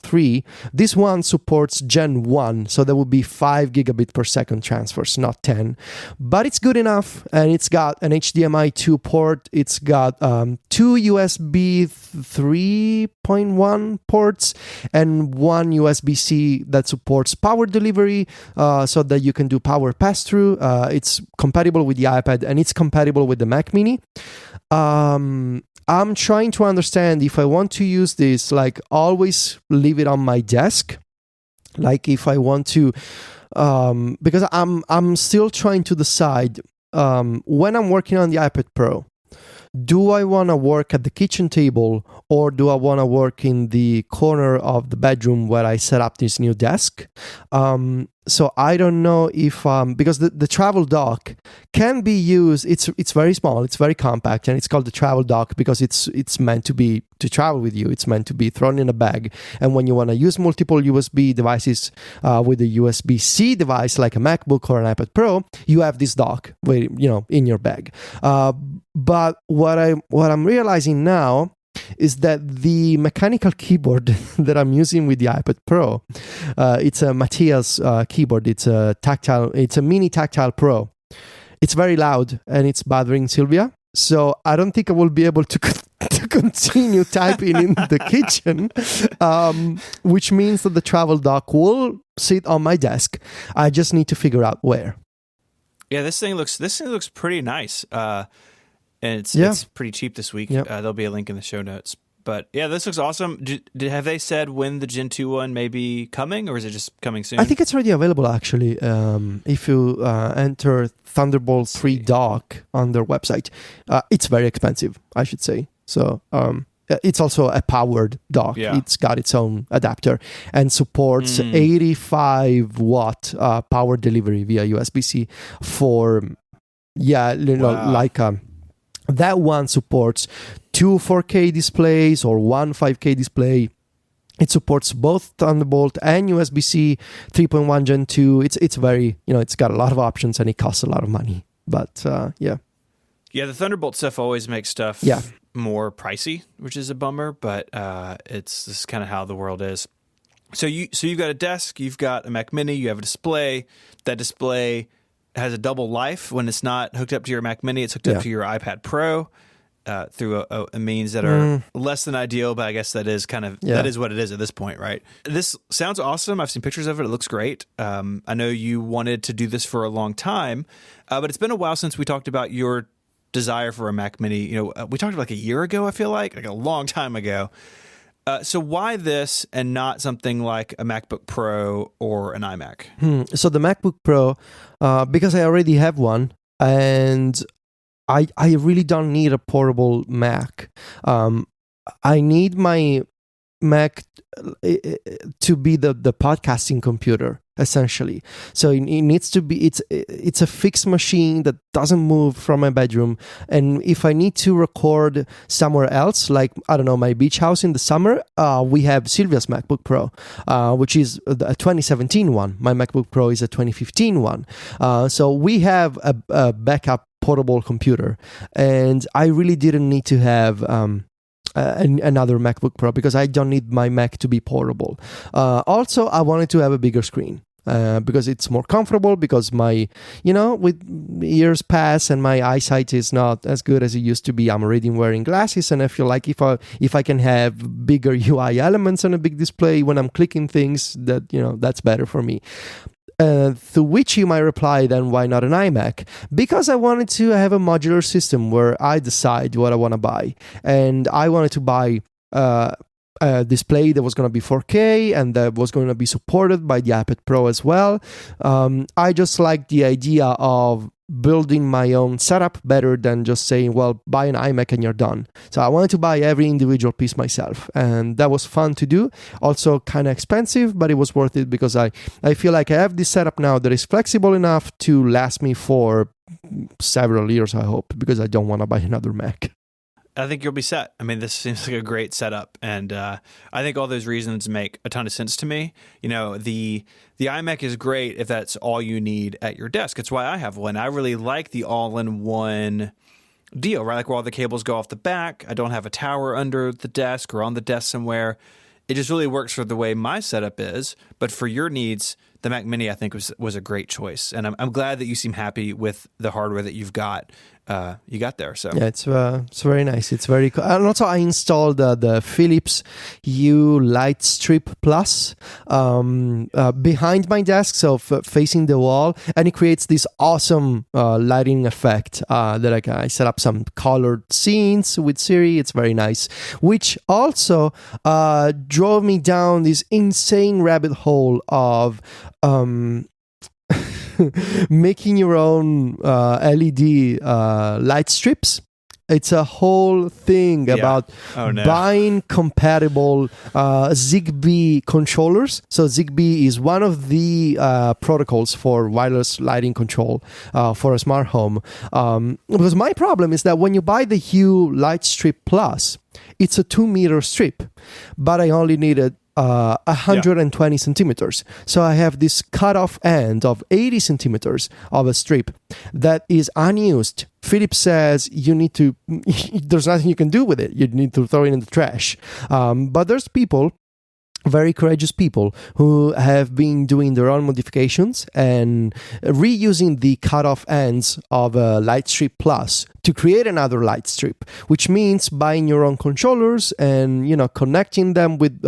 3. This one supports Gen 1, so that would be 5 gigabit per second transfers, not 10. But it's good enough, and it's got an HDMI 2 port. It's got 2 USB 3.1 ports and 1 USB-C that supports power delivery, so that you can do power pass-through. It's compatible with the iPad, and it's compatible with the Mac Mini. I'm trying to understand if I want to use this, like always leave it on my desk. Like if I want to, because I'm still trying to decide when I'm working on the iPad Pro, do I want to work at the kitchen table or do I want to work in the corner of the bedroom where I set up this new desk? So I don't know if because the travel dock can be used. It's very small, it's very compact, and it's called the travel dock because it's meant to travel with you. It's meant to be thrown in a bag. And when you want to use multiple USB devices with a USB-C device like a MacBook or an iPad Pro, you have this dock in your bag. But what I'm realizing now is that the mechanical keyboard that I'm using with the iPad Pro, it's a Mattia's keyboard. It's a mini tactile Pro. It's very loud and it's bothering Silvia. So I don't think I will be able to continue typing in the kitchen, which means that the travel dock will sit on my desk. I just need to figure out where.
Yeah, this thing looks pretty nice. And it's pretty cheap this week.
Yep.
There'll be a link in the show notes. But yeah, this looks awesome. Have they said when the Gen 2 one may be coming, or is it just coming soon?
I think it's already available, actually. If you enter Thunderbolt 3 dock on their website. It's very expensive, I should say. So it's also a powered dock. Yeah. It's got its own adapter and supports 85 watt power delivery via USB-C for, that one supports 2 4K displays or 1 5K display. It supports both Thunderbolt and USB-C 3.1 Gen 2. It's very, it's got a lot of options and it costs a lot of money. But yeah.
Yeah, the Thunderbolt stuff always makes stuff more pricey, which is a bummer, but this is kind of how the world is. So you've got a desk, you've got a Mac Mini, you have a display. That display has a double life. When it's not hooked up to your Mac Mini, it's hooked up to your iPad Pro. through a means that are less than ideal, but I guess that is that is what it is at this point, right? This sounds awesome. I've seen pictures of it. It looks great. I know you wanted to do this for a long time, but it's been a while since we talked about your desire for a Mac Mini. We talked like a year ago, I feel like a long time ago. So why this and not something like a MacBook Pro or an iMac?
So the MacBook Pro, because I already have one, and I really don't need a portable Mac. I need my Mac to be the podcasting computer, essentially. So it needs to be, it's a fixed machine that doesn't move from my bedroom. And if I need to record somewhere else, like, I don't know, my beach house in the summer, we have Sylvia's MacBook Pro, which is a 2017 one. My MacBook Pro is a 2015 one. So we have a backup portable computer, and I really didn't need to have another MacBook Pro because I don't need my Mac to be portable. Also, I wanted to have a bigger screen because it's more comfortable, because with years pass and my eyesight is not as good as it used to be. I'm already wearing glasses, and I feel like if I can have bigger UI elements on a big display when I'm clicking things, that's better for me. To which you might reply, then why not an iMac? Because I wanted to have a modular system where I decide what I want to buy. And I wanted to buy a display that was going to be 4K and that was going to be supported by the iPad Pro as well. I just like the idea of building my own setup better than just saying, well, buy an iMac and you're done. So I wanted to buy every individual piece myself, and that was fun to do. Also kind of expensive, but it was worth it because I feel like I have this setup now that is flexible enough to last me for several years, I hope, because I don't want to buy another Mac.
I think you'll be set. I mean, this seems like a great setup, and I think all those reasons make a ton of sense to me. The iMac is great if that's all you need at your desk. It's why I have one. I really like the all-in-one deal, right? Like where all the cables go off the back. I don't have a tower under the desk or on the desk somewhere. It just really works for the way my setup is. But for your needs, the Mac Mini, I think, was a great choice. And I'm glad that you seem happy with the hardware that you've got. You got there. So
yeah, it's very nice. It's very cool. And also I installed the Philips Hue Light Strip Plus behind my desk, so facing the wall, and it creates this awesome lighting effect that I set up some colored scenes with Siri. It's very nice, which also drove me down this insane rabbit hole of making your own LED light strips. It's a whole thing about buying compatible Zigbee controllers. So Zigbee is one of the protocols for wireless lighting control for a smart home. Because my problem is that when you buy the Hue Light Strip Plus, it's a 2-meter strip, but I only needed 120 centimeters. So I have this cutoff end of 80 centimeters of a strip that is unused. Philips says there's nothing you can do with it. You need to throw it in the trash. But there's people, very courageous people, who have been doing their own modifications and reusing the cutoff ends of a Light Strip Plus to create another light strip, which means buying your own controllers and connecting them with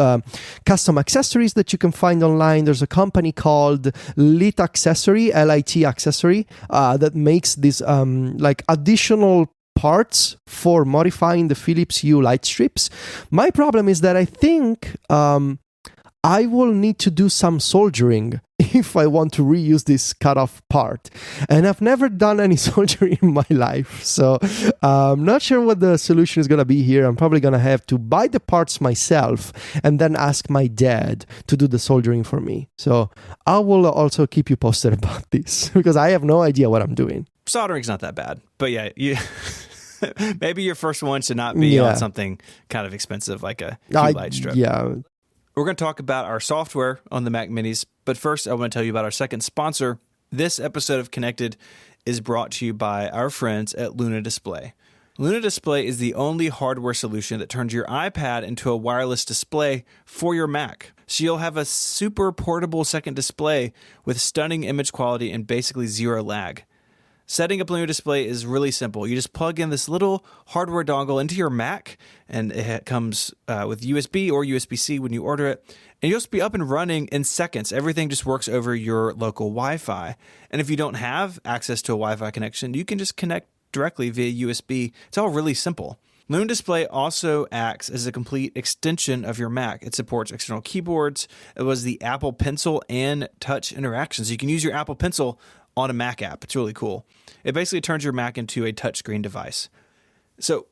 custom accessories that you can find online. There's a company called Lit Accessory, LIT Accessory, that makes this additional parts for modifying the Philips Hue light strips. My problem is that I think I will need to do some soldering if I want to reuse this cutoff part. And I've never done any soldering in my life. So I'm not sure what the solution is going to be here. I'm probably going to have to buy the parts myself and then ask my dad to do the soldering for me. So I will also keep you posted about this because I have no idea what I'm doing.
Soldering's not that bad. But yeah, maybe your first one should not be on something kind of expensive like a Hue light strip.
Yeah.
We're going to talk about our software on the Mac Minis, but first I want to tell you about our second sponsor. This episode of Connected is brought to you by our friends at Luna Display. Luna Display is the only hardware solution that turns your iPad into a wireless display for your Mac. So you'll have a super portable second display with stunning image quality and basically zero lag. Setting up Luna Display is really simple. You just plug in this little hardware dongle into your Mac, and it comes with USB or USB-C when you order it. And you'll just be up and running in seconds. Everything just works over your local Wi-Fi. And if you don't have access to a Wi-Fi connection, you can just connect directly via USB. It's all really simple. Luna Display also acts as a complete extension of your Mac. It supports external keyboards. It was the Apple Pencil and touch interactions. You can use your Apple Pencil on a Mac app. It's really cool. It basically turns your Mac into a touchscreen device. So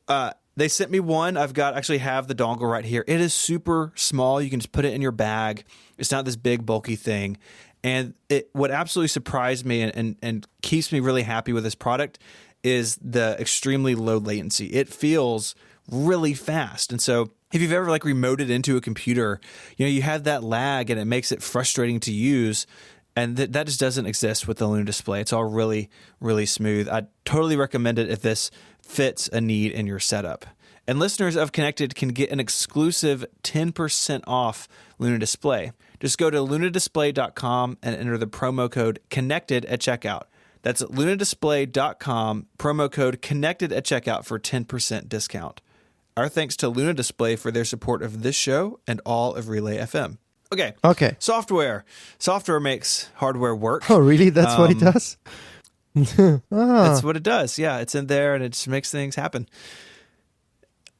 they sent me one. Actually have the dongle right here. It is super small. You can just put it in your bag. It's not this big bulky thing. And what absolutely surprised me and keeps me really happy with this product is the extremely low latency. It feels really fast. And so if you've ever remoted into a computer, you have that lag and it makes it frustrating to use. And that just doesn't exist with the Luna Display. It's all really, really smooth. I totally recommend it if this fits a need in your setup. And listeners of Connected can get an exclusive 10% off Luna Display. Just go to lunadisplay.com and enter the promo code CONNECTED at checkout. That's lunadisplay.com, promo code CONNECTED at checkout for 10% discount. Our thanks to Luna Display for their support of this show and all of Relay FM. Okay. Software. Software makes hardware work.
Oh, really? That's what it does?
That's what it does. Yeah, it's in there and it just makes things happen.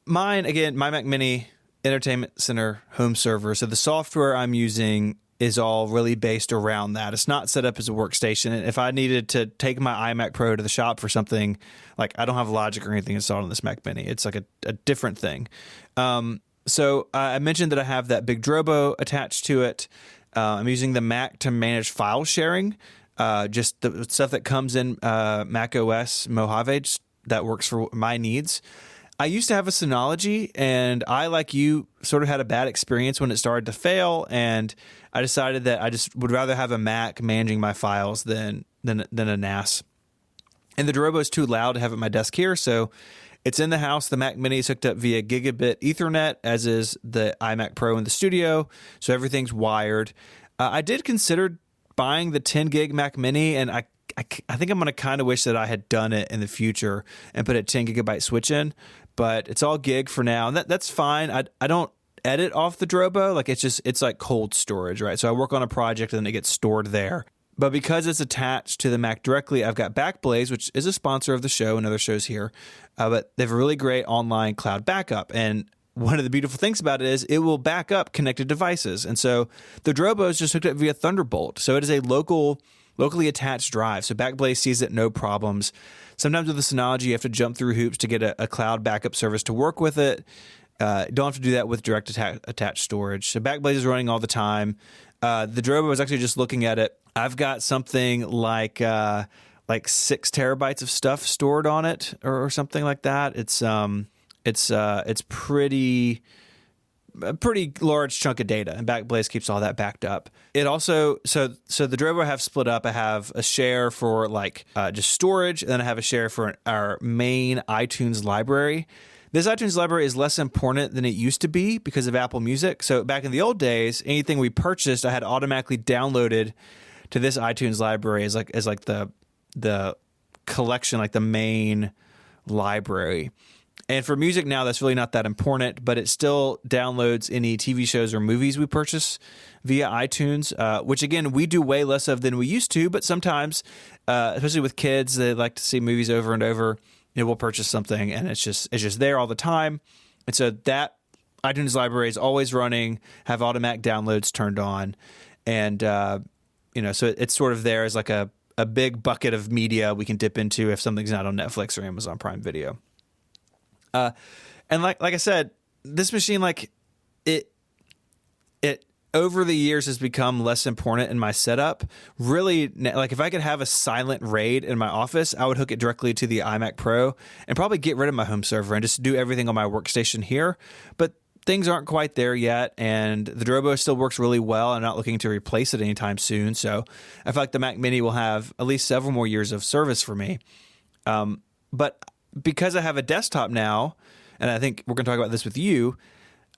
Mine, again, my Mac Mini Entertainment Center home server. So the software I'm using is all really based around that. It's not set up as a workstation. And if I needed to take my iMac Pro to the shop for something, I don't have Logic or anything installed on this Mac Mini. It's a different thing. So I mentioned that I have that big Drobo attached to it. I'm using the Mac to manage file sharing, just the stuff that comes in Mac OS Mojave that works for my needs. I used to have a Synology, and I, like you, sort of had a bad experience when it started to fail, and I decided that I just would rather have a Mac managing my files than a NAS. And the Drobo is too loud to have at my desk here, so it's in the house. The Mac Mini is hooked up via gigabit Ethernet, as is the iMac Pro in the studio, so everything's wired. I did consider buying the 10 gig Mac Mini, and I think I'm going to kind of wish that I had done it in the future and put a 10 gigabyte switch in, but it's all gig for now. And that's fine. I don't edit off the Drobo. It's like cold storage, right? So I work on a project and then it gets stored there. But because it's attached to the Mac directly, I've got Backblaze, which is a sponsor of the show and other shows here. But they have a really great online cloud backup. And one of the beautiful things about it is it will back up connected devices. And so the Drobo is just hooked up via Thunderbolt. So it is a locally attached drive. So Backblaze sees it no problems. Sometimes with the Synology, you have to jump through hoops to get a cloud backup service to work with it. Don't have to do that with direct attached storage. So Backblaze is running all the time. The Drobo, I was actually just looking at it. I've got something like 6 terabytes of stuff stored on it or something like that. It's a pretty large chunk of data, and Backblaze keeps all that backed up. It also, so the Drobo I have split up. I have a share for just storage, and then I have a share for our main iTunes library. This iTunes library is less important than it used to be because of Apple Music. So back in the old days, anything we purchased, I had automatically downloaded to this iTunes library as the collection, the main library. And for music now, that's really not that important, but it still downloads any TV shows or movies we purchase via iTunes, which, again, we do way less of than we used to. But sometimes, especially with kids, they like to see movies over and over. We'll purchase something, and it's just there all the time. And so that iTunes library is always running, have automatic downloads turned on. And, so it's sort of there as a big bucket of media we can dip into if something's not on Netflix or Amazon Prime Video. And like I said, this machine, it over the years has become less important in my setup. Really, if I could have a silent RAID in my office, I would hook it directly to the iMac Pro and probably get rid of my home server and just do everything on my workstation here. But things aren't quite there yet, and the Drobo still works really well. I'm not looking to replace it anytime soon, so I feel like the Mac Mini will have at least several more years of service for me. But because I have a desktop now, and I think we're going to talk about this with you,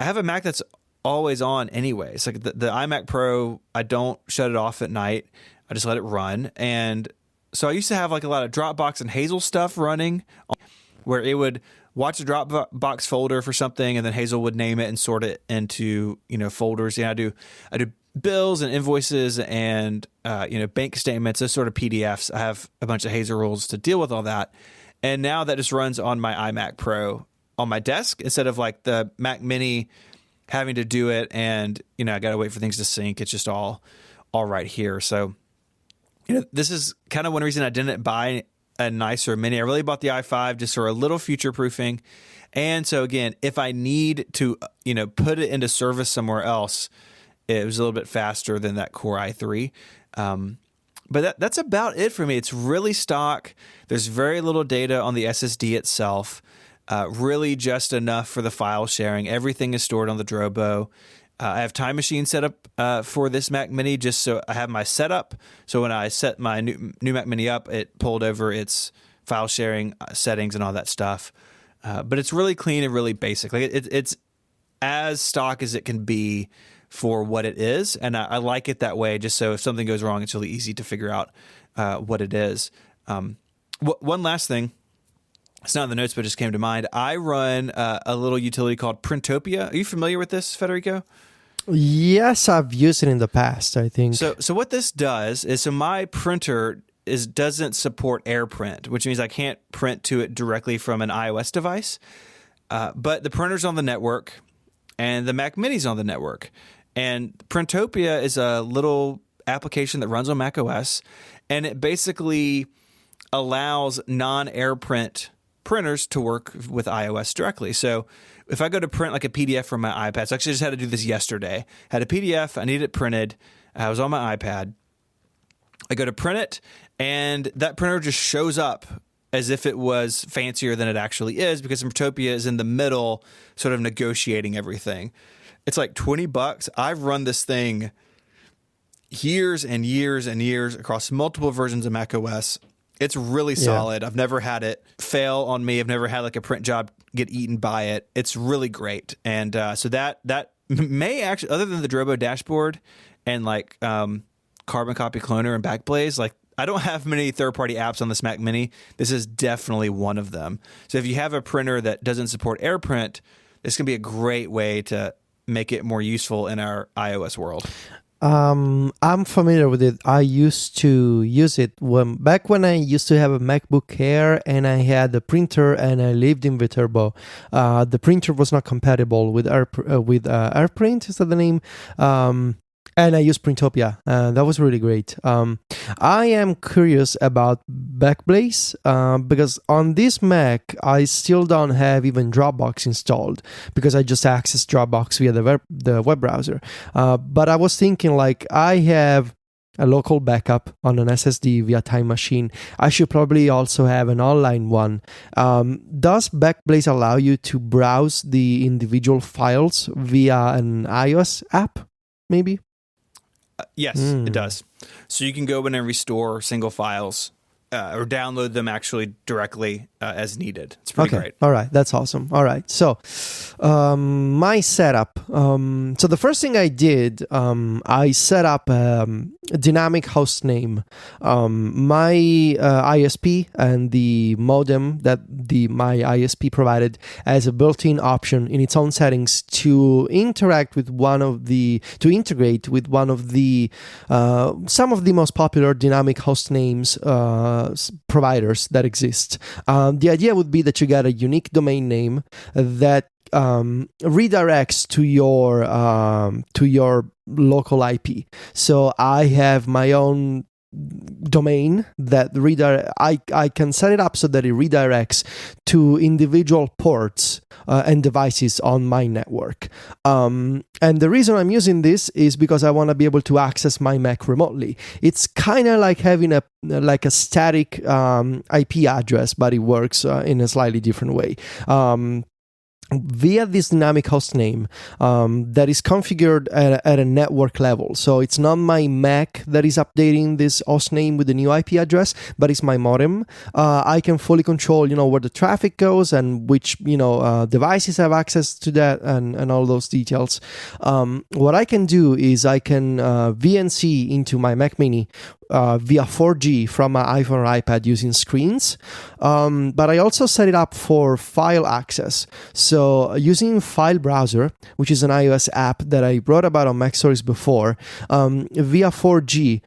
I have a Mac that's always on anyways. The iMac Pro, I don't shut it off at night. I just let it run. And So I used to have like a lot of Dropbox and Hazel stuff running where it would watch a Dropbox folder for something and then Hazel would name it and sort it into, folders. I do bills and invoices and, bank statements, those sort of PDFs. I have a bunch of Hazel rules to deal with all that. And now that just runs on my iMac Pro on my desk instead of like the Mac Mini having to do it. And, I got to wait for things to sync. It's just all right here. So, this is kind of one reason I didn't buy a nicer Mini. I really bought the i5 just for a little future proofing. And so again, if I need to, put it into service somewhere else, it was a little bit faster than that Core i3. But that's about it for me. It's really stock. There's very little data on the SSD itself. Really just enough for the file sharing. Everything is stored on the Drobo. I have Time Machine set up for this Mac Mini just so I have my setup. So when I set my new Mac Mini up, it pulled over its file sharing settings and all that stuff. But it's really clean and really basic. Like it's as stock as it can be for what it is. And I like it that way just so if something goes wrong, it's really easy to figure out what it is. One last thing. It's not in the notes, but it just came to mind. I run a little utility called Printopia. Are you familiar with this, Federico?
Yes, I've used it in the past, I think.
So what this does is, my printer doesn't support AirPrint, which means I can't print to it directly from an iOS device. But the printer's on the network, and the Mac Mini's on the network. And Printopia is a little application that runs on Mac OS, and it basically allows non-AirPrint printers to work with iOS directly. So if I go to print like a PDF from my iPad, so I actually just had to do this yesterday. Had a PDF, I needed it printed. I was on my iPad. I go to print it, and that printer just shows up as if it was fancier than it actually is because Printopia is in the middle sort of negotiating everything. It's like $20. I've run this thing years and years and years across multiple versions of Mac OS. It's really solid. I've never had it fail on me. I've never had like a print job get eaten by it. It's really great. And so that may actually, other than the Drobo dashboard and like Carbon Copy Cloner and Backblaze, like I don't have many third-party apps on this Mac Mini. This is definitely one of them. So if you have a printer that doesn't support AirPrint, this can be a great way to make it more useful in our iOS world.
I'm familiar with it. I used to use it back when I used to have a MacBook Air and I had a printer and I lived in Viterbo. The printer was not compatible with AirPrint, is that the name? And I used Printopia. That was really great. I am curious about Backblaze because on this Mac, I still don't have even Dropbox installed because I just access Dropbox via the web browser. But I was thinking like I have a local backup on an SSD via Time Machine. I should probably also have an online one. Does Backblaze allow you to browse the individual files via an iOS app, maybe?
Yes, it does. So you can go in and restore single files or download them actually directly as needed. It's pretty great.
All right. That's awesome. All right. So my setup. So the first thing I did, I set up a dynamic host name. My ISP and the modem that my ISP provided as a built-in option in its own settings to integrate with one of the some of the most popular dynamic host names providers that exist. The idea would be that you get a unique domain name that redirects to your local IP. So I have my own domain that I can set it up so that it redirects to individual ports and devices on my network. And the reason I'm using this is because I want to be able to access my Mac remotely. It's kind of like having a static IP address, but it works in a slightly different way. Via this dynamic host name that is configured at a network level. So it's not my Mac that is updating this host name with the new IP address, but it's my modem. I can fully control, where the traffic goes and which, devices have access to that and all those details. What I can do is I can VNC into my Mac Mini via 4G from my iPhone or iPad using screens. But I also set it up for file access. So using File Browser, which is an iOS app that I wrote about on Mac Stories before, via 4G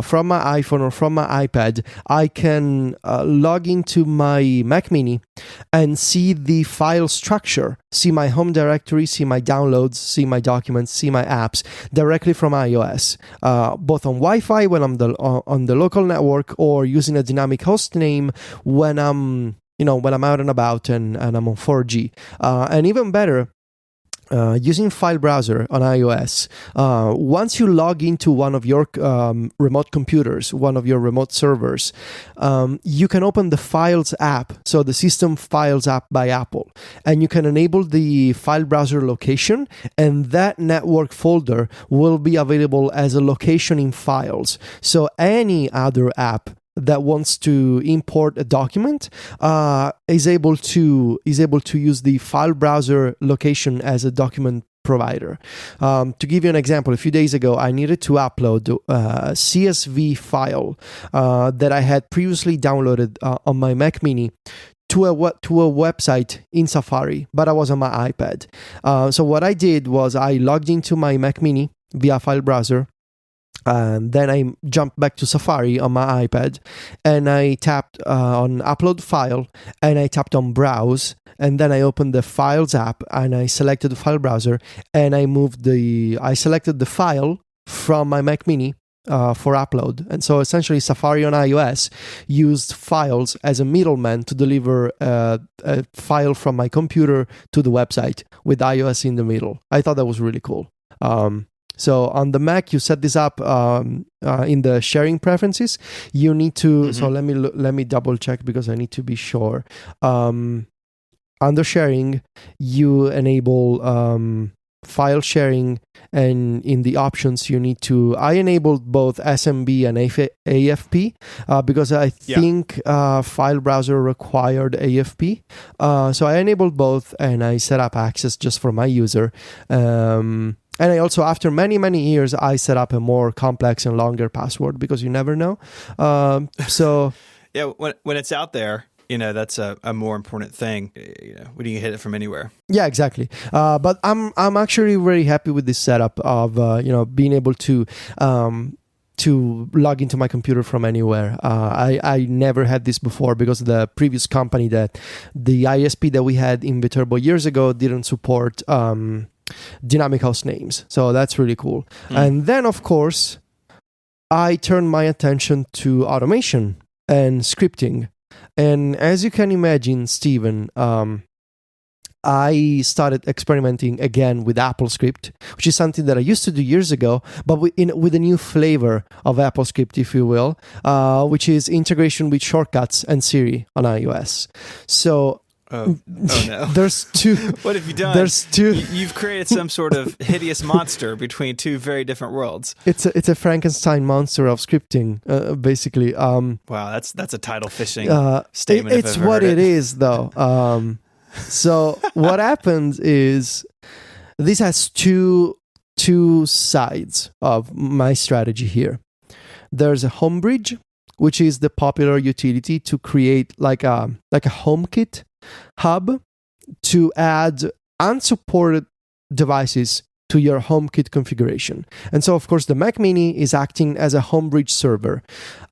from my iPhone or from my iPad, I can log into my Mac Mini and see the file structure, see my home directory, see my downloads, see my documents, see my apps directly from iOS, both on Wi-Fi when I'm on the local network, or using a dynamic host name when I'm out and about and I'm on 4G. And even better, using File Browser on iOS, once you log into one of your remote computers, one of your remote servers, you can open the Files app, so the System Files app by Apple, and you can enable the File Browser location, and that network folder will be available as a location in Files. So any other app that wants to import a document is able to use the File Browser location as a document provider. To give you an example, a few days ago, I needed to upload a CSV file that I had previously downloaded on my Mac Mini to a website in Safari, but I was on my iPad. So what I did was I logged into my Mac Mini via File Browser, and then I jumped back to Safari on my iPad, and I tapped on Upload File, and I tapped on Browse, and then I opened the Files app, and I selected the File Browser, and I selected the file from my Mac Mini for upload. And so essentially Safari on iOS used Files as a middleman to deliver a file from my computer to the website with iOS in the middle. I thought that was really cool. So on the Mac, you set this up in the sharing preferences. You need to. So let me double check because I need to be sure. Under sharing, you enable file sharing, and in the options, you need to. I enabled both SMB and AFP because I think File Browser required AFP. So I enabled both, and I set up access just for my user. And I also, after many, many years, I set up a more complex and longer password because you never know. So
yeah, when it's out there, that's a more important thing. When you can hit it from anywhere.
Yeah, exactly. But I'm actually very happy with this setup of being able to log into my computer from anywhere. I never had this before because the previous company, that the ISP that we had in Viterbo years ago, didn't support dynamic host names. So that's really cool. And then, of course, I turned my attention to automation and scripting. And as you can imagine, Stephen, I started experimenting again with AppleScript, which is something that I used to do years ago, but with a new flavor of AppleScript, if you will, which is integration with shortcuts and Siri on iOS. So
Oh no!
There's two.
What have you done?
There's two.
You've created some sort of hideous monster between two very different worlds.
It's a Frankenstein monster of scripting, basically.
Wow, that's a title fishing statement.
It's what it is, though. So what happens is this has two sides of my strategy here. There's a Homebridge, which is the popular utility to create like a HomeKit hub to add unsupported devices to your HomeKit configuration. And so, of course, the Mac Mini is acting as a Homebridge server.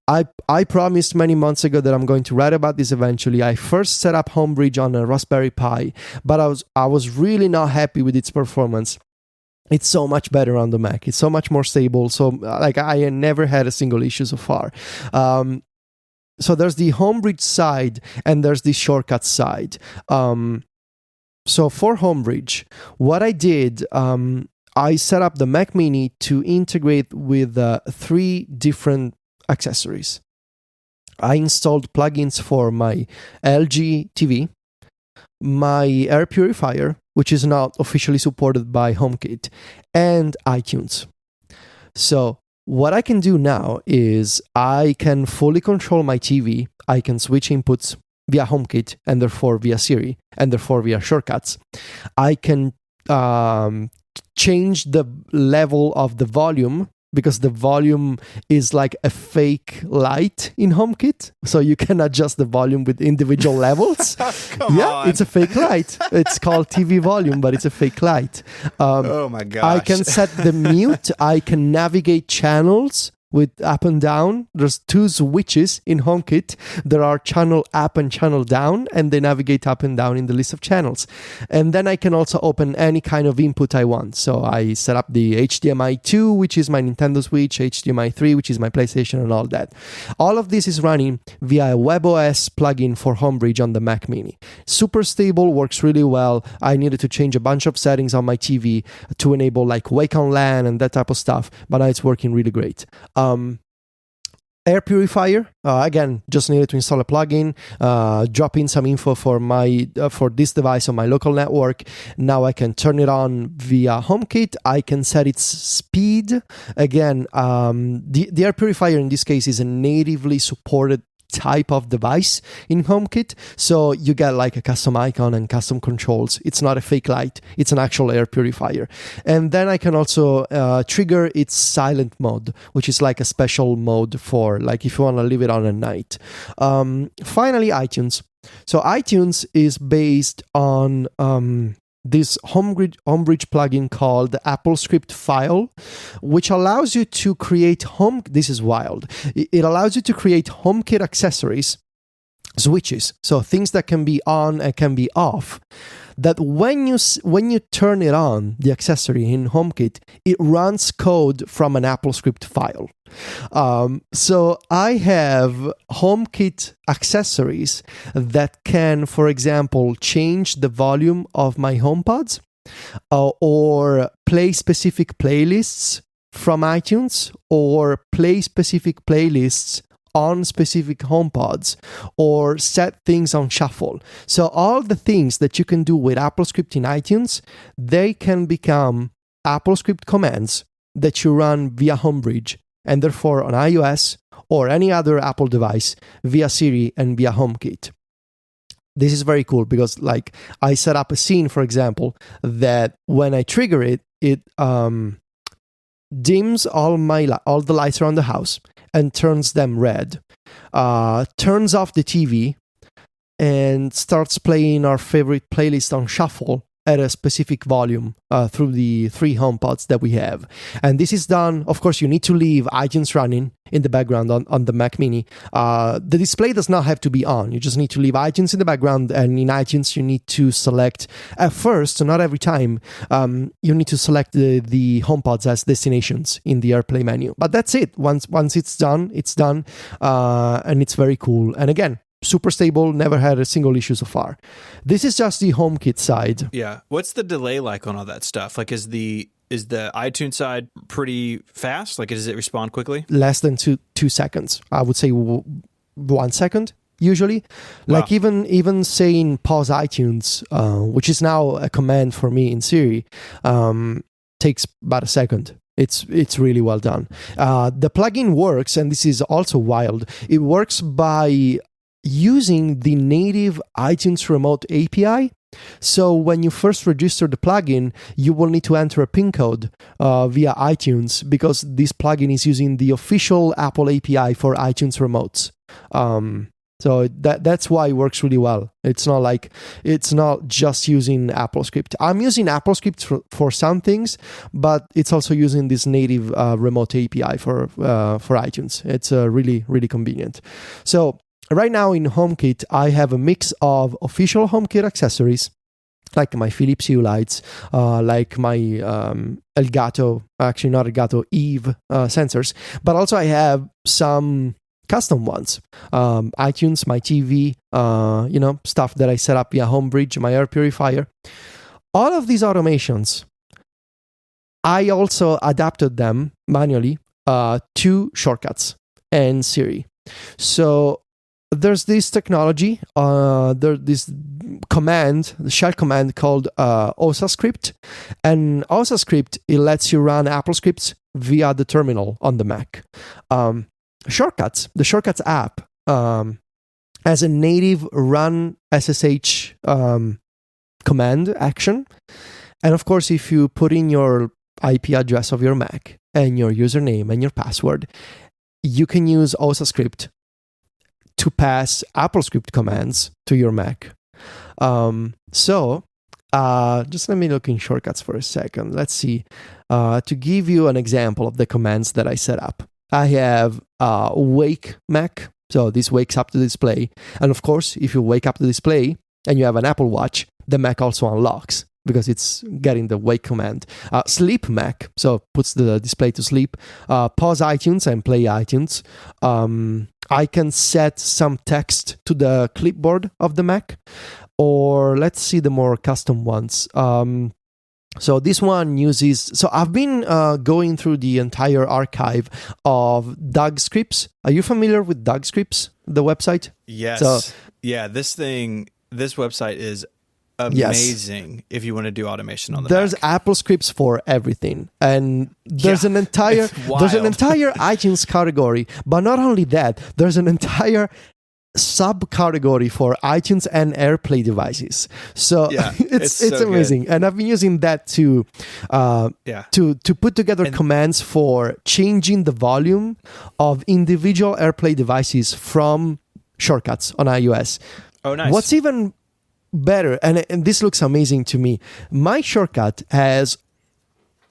I promised many months ago that I'm going to write about this eventually. I first set up Homebridge on a Raspberry Pi, but I was really not happy with its performance. It's so much better on the Mac. It's so much more stable. So, I never had a single issue so far. So there's the Homebridge side and there's the shortcut side. So for Homebridge, what I did, I set up the Mac Mini to integrate with 3 different accessories. I installed plugins for my LG TV, my air purifier, which is not officially supported by HomeKit, and iTunes. So what I can do now is I can fully control my TV. I can switch inputs via HomeKit and therefore via Siri and therefore via shortcuts. I can change the level of the volume because the volume is like a fake light in HomeKit. So you can adjust the volume with individual levels.
Come on.
It's a fake light. It's called TV volume, but it's a fake light.
Oh my gosh.
I can set the mute. I can navigate channels with up and down. There's 2 switches in HomeKit. There are channel up and channel down, and they navigate up and down in the list of channels. And then I can also open any kind of input I want. So I set up the HDMI 2, which is my Nintendo Switch, HDMI 3, which is my PlayStation, and all that. All of this is running via a WebOS plugin for Homebridge on the Mac Mini. Super stable, works really well. I needed to change a bunch of settings on my TV to enable like Wake on LAN and that type of stuff, but now it's working really great. Air purifier, again, just needed to install a plugin, drop in some info for for this device on my local network. Now I can turn it on via HomeKit. I can set its speed. Again, the air purifier in this case is a natively supported type of device in HomeKit, so you get like a custom icon and custom controls. It's not a fake light, it's an actual air purifier. And then I can also trigger its silent mode, which is like a special mode for like if you want to leave it on at night. Finally, iTunes. So iTunes is based on this Homebridge plugin called the Apple Script File, which allows you to create this is wild. It allows you to create HomeKit accessories, switches, so things that can be on and can be off, that when you turn it on, the accessory in HomeKit, it runs code from an Apple Script file. So I have HomeKit accessories that can, for example, change the volume of my HomePods or play specific playlists from iTunes or play specific playlists on specific HomePods or set things on shuffle. So all the things that you can do with AppleScript in iTunes, they can become AppleScript commands that you run via Homebridge and therefore on iOS or any other Apple device via Siri and via HomeKit. This is very cool because like I set up a scene, for example, that when I trigger it, it dims all the lights around the house and turns them red, turns off the TV, and starts playing our favorite playlist on shuffle at a specific volume through the 3 HomePods that we have. And this is done, of course, you need to leave iTunes running in the background on the Mac Mini. The display does not have to be on. You just need to leave iTunes in the background, and in iTunes you need to select, at first, not every time, you need to select the HomePods as destinations in the AirPlay menu. But that's it. Once it's done, and it's very cool. And again, super stable, never had a single issue so far. This is just the HomeKit side.
Yeah. What's the delay like on all that stuff? Like, is the iTunes side pretty fast? Like, does it respond quickly?
Less than two seconds. I would say 1 second, usually.
Wow.
Like, even saying pause iTunes, which is now a command for me in Siri, takes about a second. It's really well done. The plugin works, and this is also wild. It works by using the native iTunes Remote API. So when you first register the plugin, you will need to enter a PIN code via iTunes because this plugin is using the official Apple API for iTunes Remotes. So that's why it works really well. It's not just using AppleScript. I'm using AppleScript for some things, but it's also using this native remote API for iTunes. It's really, really convenient. So right now in HomeKit, I have a mix of official HomeKit accessories, like my Philips Hue lights, like my Elgato, actually not Elgato, Eve sensors, but also I have some custom ones, iTunes, my TV, stuff that I set up via Homebridge, my air purifier. All of these automations, I also adapted them manually to shortcuts and Siri. So there's this technology, this command, the shell command called OsaScript, and OsaScript, it lets you run AppleScripts via the terminal on the Mac. Shortcuts, the Shortcuts app has a native run SSH command action, and of course, if you put in your IP address of your Mac, and your username and your password, you can use OsaScript to pass AppleScript commands to your Mac. Just let me look in shortcuts for a second. Let's see. To give you an example of the commands that I set up, I have wake Mac. So this wakes up the display. And of course, if you wake up the display and you have an Apple Watch, the Mac also unlocks because it's getting the wake command. Sleep Mac, so puts the display to sleep. Pause iTunes and play iTunes. I can set some text to the clipboard of the Mac. Or let's see the more custom ones. So this one uses... So I've been going through the entire archive of Doug Scripts. Are you familiar with Doug Scripts, the website?
Yes. This website is amazing if you want to do automation on the
There's
Mac.
Apple Scripts for everything. And there's an entire iTunes category. But not only that, there's an entire subcategory for iTunes and AirPlay devices. So it's so amazing. Good. And I've been using that to put together commands for changing the volume of individual AirPlay devices from shortcuts on iOS.
Oh, nice.
What's even better, and this looks amazing to me, my shortcut has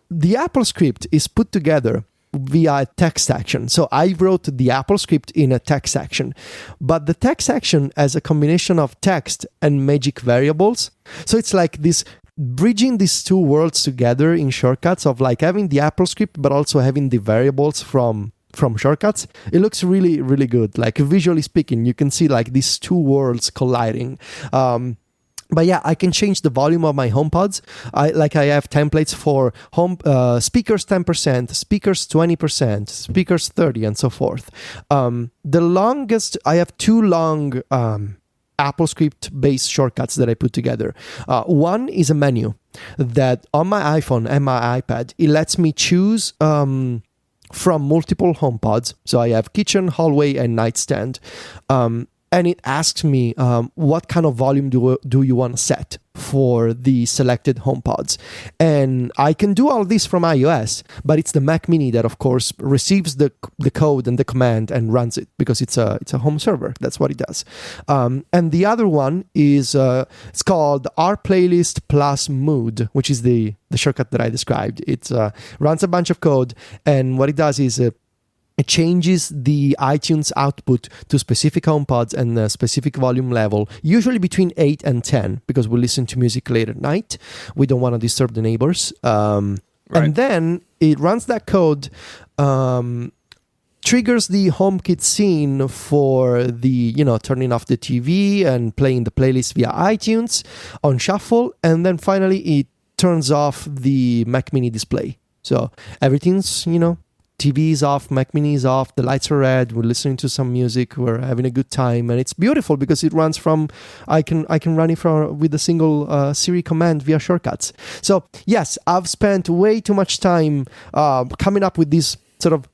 the Apple script is put together via a text action. So I wrote the Apple script in a text action, but the text action has a combination of text and magic variables. So it's like this bridging these two worlds together in shortcuts of like having the Apple script, but also having the variables from shortcuts. It looks really, really good. Like visually speaking, you can see like these two worlds colliding. But yeah, I can change the volume of my HomePods. I have templates for home speakers 10%, speakers 20%, speakers 30%, and so forth. I have two long AppleScript based shortcuts that I put together. One is a menu that on my iPhone and my iPad, it lets me choose from multiple HomePods. So I have kitchen, hallway, and nightstand. And it asks me what kind of volume do you want to set for the selected HomePods. And I can do all this from iOS, but it's the Mac Mini that, of course, receives the code and the command and runs it because it's a home server. That's what it does. And the other one is it's called R Playlist plus Mood, which is the shortcut that I described. It runs a bunch of code, and what it does is it changes the iTunes output to specific HomePods and a specific volume level, usually between 8 and 10, because we listen to music late at night. We don't want to disturb the neighbors. Right. And then it runs that code, triggers the HomeKit scene for the, turning off the TV and playing the playlist via iTunes on shuffle. And then finally, it turns off the Mac Mini display. So everything's, TV is off, Mac Mini is off, the lights are red, we're listening to some music, we're having a good time, and it's beautiful because it runs I can run it with a single Siri command via shortcuts. So yes, I've spent way too much time coming up with these sort of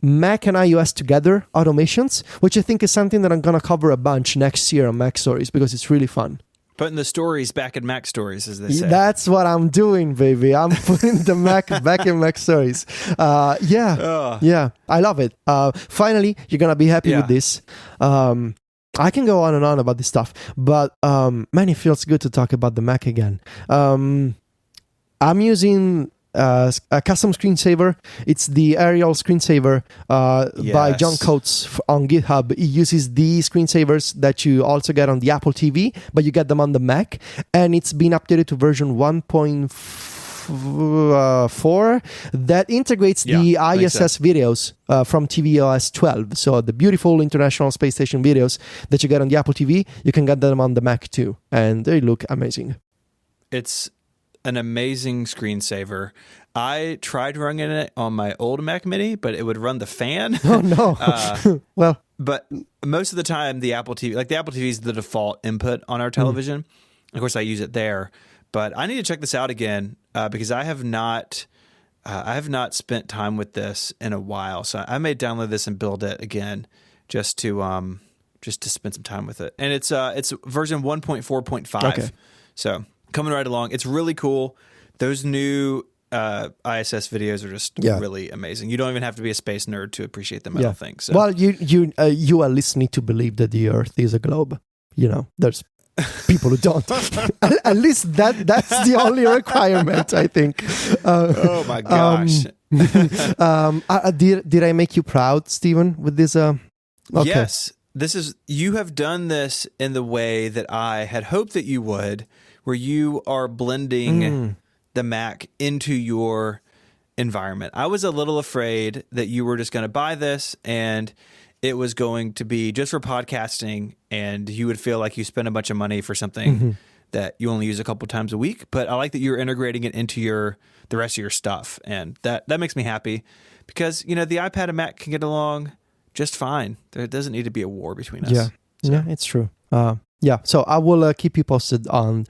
Mac and iOS together automations, which I think is something that I'm going to cover a bunch next year on Mac Stories because it's really fun.
Putting the stories back in Mac Stories, as they say.
That's what I'm doing, baby. I'm putting the Mac back in Mac Stories. Yeah, I love it. Finally, you're going to be happy with this. I can go on and on about this stuff, but man, it feels good to talk about the Mac again. I'm using a custom screensaver. It's the Arial screensaver by John Coates on GitHub. He uses these screensavers that you also get on the Apple TV, but you get them on the Mac, and it's been updated to version 1.4 that integrates the ISS videos from tvOS 12. So the beautiful International Space Station videos that you get on the Apple TV, you can get them on the Mac too, and they look amazing.
It's an amazing screensaver. I tried running it on my old Mac Mini, but it would run the fan.
Oh no! Well,
but most of the time, the Apple TV is the default input on our television. Of course, I use it there. But I need to check this out again because I have not spent time with this in a while. So I may download this and build it again just to spend some time with it. And it's version 1.4.5.
Okay.
So coming right along. It's really cool. Those new ISS videos are just really amazing. You don't even have to be a space nerd to appreciate them, I don't think. So.
Well, you are listening to believe that the Earth is a globe. There's people who don't. At least that's the only requirement, I think.
Oh my gosh.
Did I make you proud, Stephen, with this? Okay.
Yes. You have done this in the way that I had hoped that you would, where you are blending the Mac into your environment. I was a little afraid that you were just going to buy this and it was going to be just for podcasting and you would feel like you spent a bunch of money for something that you only use a couple times a week. But I like that you're integrating it into the rest of your stuff. And that makes me happy because, the iPad and Mac can get along just fine. There doesn't need to be a war between us.
Yeah, it's true. So I will keep you posted on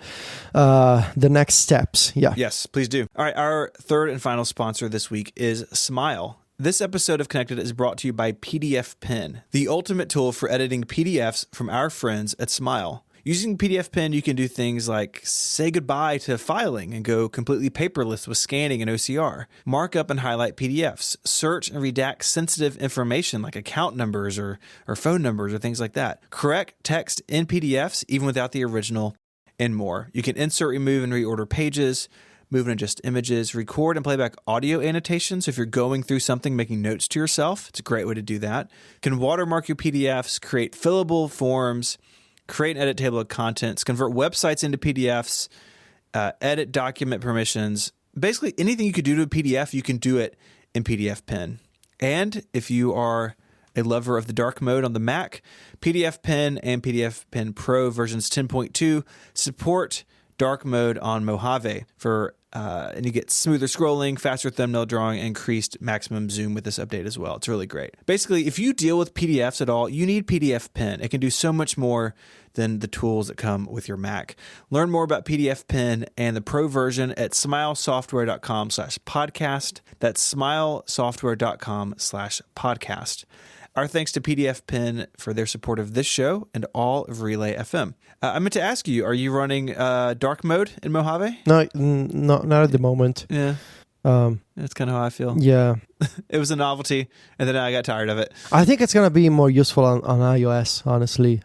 the next steps. Yeah.
Yes, please do. All right, our third and final sponsor this week is Smile. This episode of Connected is brought to you by PDF Pen, the ultimate tool for editing PDFs from our friends at Smile. Using PDF Pen, you can do things like say goodbye to filing and go completely paperless with scanning and OCR, mark up and highlight PDFs, search and redact sensitive information like account numbers or phone numbers or things like that, correct text in PDFs even without the original, and more. You can insert, remove, and reorder pages, move and adjust images, record and playback audio annotations. If you're going through something, making notes to yourself, it's a great way to do that. You can watermark your PDFs, create fillable forms, create and edit table of contents, convert websites into PDFs, edit document permissions. Basically, anything you could do to a PDF, you can do it in PDF Pen. And if you are a lover of the dark mode on the Mac, PDF Pen and PDF Pen Pro versions 10.2 support dark mode on Mojave and you get smoother scrolling, faster thumbnail drawing, and increased maximum zoom with this update as well. It's really great. Basically, if you deal with PDFs at all, you need PDF Pen. It can do so much more than the tools that come with your Mac. Learn more about PDF Pen and the Pro version at smilesoftware.com/podcast. That's smilesoftware.com/podcast. Our thanks to PDF Pen for their support of this show and all of Relay FM. I meant to ask you, are you running dark mode in Mojave?
No, not at the moment.
Yeah. That's kind of how I feel.
Yeah.
It was a novelty, and then I got tired of it.
I think it's going to be more useful on iOS, honestly.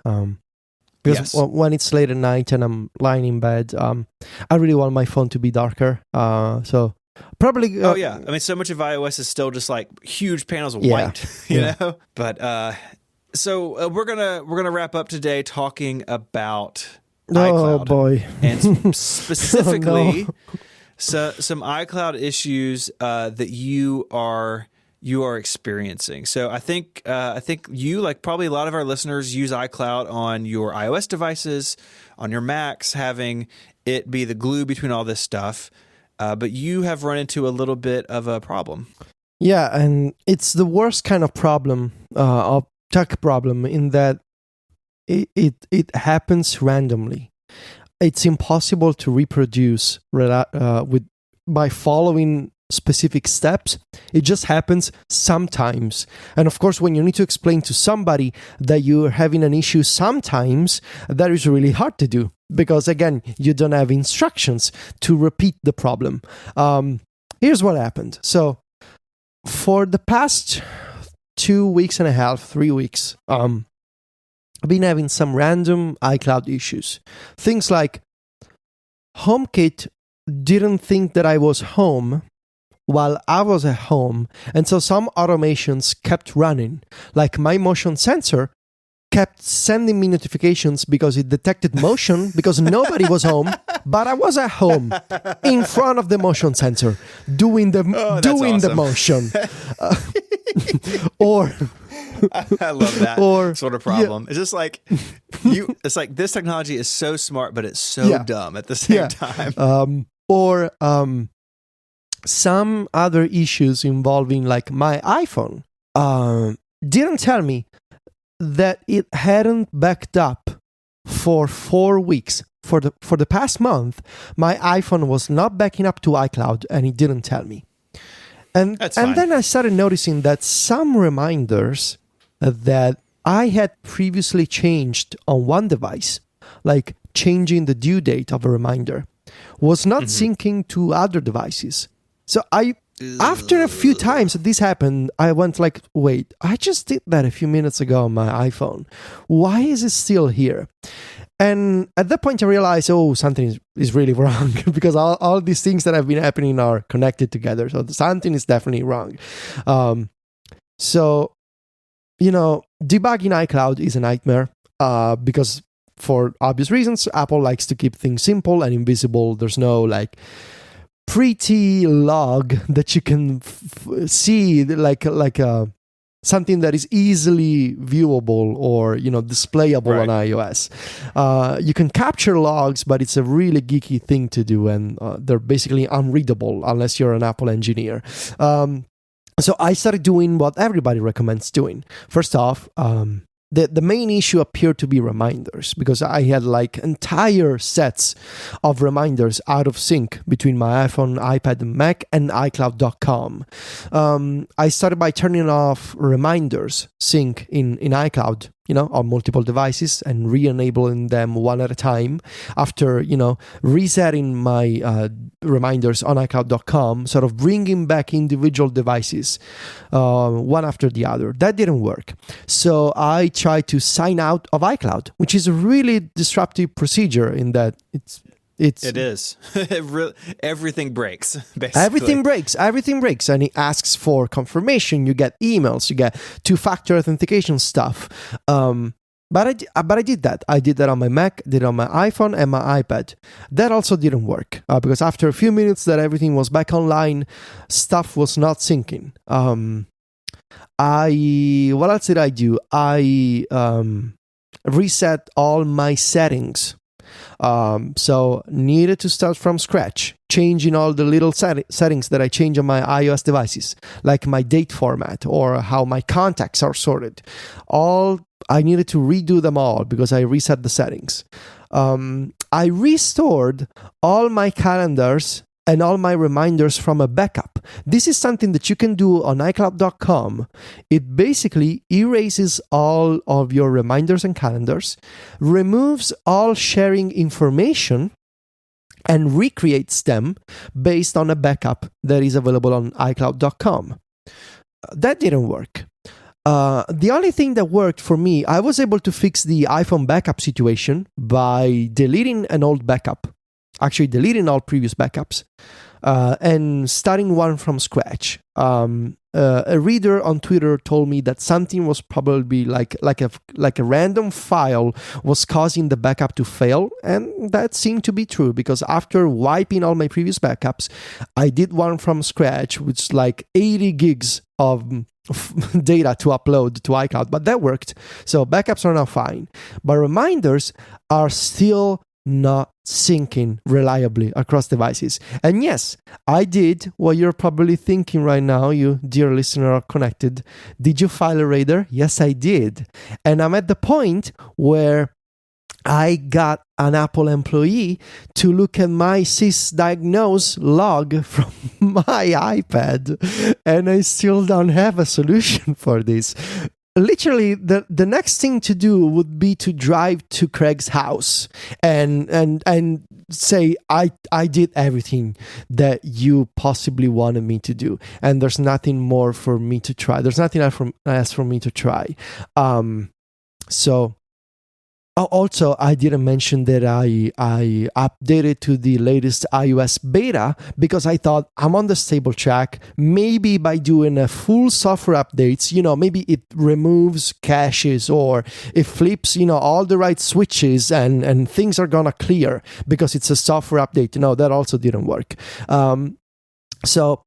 Because when it's late at night and I'm lying in bed, I really want my phone to be darker. So probably.
So much of iOS is still just like huge panels of white, you know. But so we're gonna wrap up today talking about iCloud.
Oh boy!
And specifically, some iCloud issues that you are experiencing. So I think you, like probably a lot of our listeners, use iCloud on your iOS devices, on your Macs, having it be the glue between all this stuff. But you have run into a little bit of a problem.
Yeah, and it's the worst kind of problem, of tech problem, in that it happens randomly. It's impossible to reproduce by following specific steps. It just happens sometimes. And of course, when you need to explain to somebody that you're having an issue sometimes, that is really hard to do. Because again, you don't have instructions to repeat the problem. Here's what happened. So for the past 2 weeks and a half, 3 weeks, I've been having some random iCloud issues. Things like HomeKit didn't think that I was home while I was at home. And so some automations kept running. Like my motion sensor kept sending me notifications because it detected motion because nobody was home, but I was at home in front of the motion sensor doing the motion. Or
I love that sort of problem. It's just like it's like this technology is so smart, but it's so dumb at the same time.
Or some other issues involving like my iPhone didn't tell me that it hadn't backed up for 4 weeks. For the past month, my iPhone was not backing up to iCloud, and it didn't tell me. And then I started noticing that some reminders that I had previously changed on one device, like changing the due date of a reminder, was not syncing to other devices. So after a few times that this happened, I went like, wait, I just did that a few minutes ago on my iPhone. Why is it still here? And at that point I realized, something is really wrong because all these things that have been happening are connected together. So something is definitely wrong. So, debugging iCloud is a nightmare because for obvious reasons, Apple likes to keep things simple and invisible. There's no like pretty log that you can see like something that is easily viewable or displayable on iOS. You can capture logs, but it's a really geeky thing to do, and they're basically unreadable unless you're an Apple engineer. So I started doing what everybody recommends doing. First off, the main issue appeared to be reminders, because I had like entire sets of reminders out of sync between my iPhone, iPad, and Mac, and iCloud.com. I started by turning off reminders sync in iCloud, on multiple devices, and re-enabling them one at a time after, resetting my reminders on iCloud.com, sort of bringing back individual devices one after the other. That didn't work. So I tried to sign out of iCloud, which is a really disruptive procedure in that it
is. Everything breaks, basically.
Everything breaks, and it asks for confirmation. You get emails, you get two-factor authentication stuff. But I did that. I did that on my Mac, did it on my iPhone and my iPad. That also didn't work because after a few minutes that everything was back online, stuff was not syncing. What else did I do? I reset all my settings. So needed to start from scratch, changing all the little settings that I change on my iOS devices, like my date format or how my contacts are sorted. I needed to redo them all because I reset the settings. I restored all my calendars and all my reminders from a backup. This is something that you can do on iCloud.com. It basically erases all of your reminders and calendars, removes all sharing information, and recreates them based on a backup that is available on iCloud.com. That didn't work. The only thing that worked for me, I was able to fix the iPhone backup situation by deleting an old backup. Actually deleting all previous backups and starting one from scratch. A reader on Twitter told me that something was probably like a random file was causing the backup to fail, and that seemed to be true because after wiping all my previous backups, I did one from scratch, which is like 80 gigs of data to upload to iCloud, but that worked. So backups are now fine, but reminders are still not syncing reliably across devices. And yes, I did what you're probably thinking right now, you dear listener are connected. Did you file a raider? Yes, I did. And I'm at the point where I got an Apple employee to look at my sysdiagnose log from my iPad, and I still don't have a solution for this. Literally, the next thing to do would be to drive to Craig's house and say, I did everything that you possibly wanted me to do, and there's nothing more for me to try. There's nothing else for me to try. Also, I didn't mention that I updated to the latest iOS beta because I thought I'm on the stable track. Maybe by doing a full software updates, maybe it removes caches or it flips, all the right switches and things are gonna clear because it's a software update. That also didn't work. So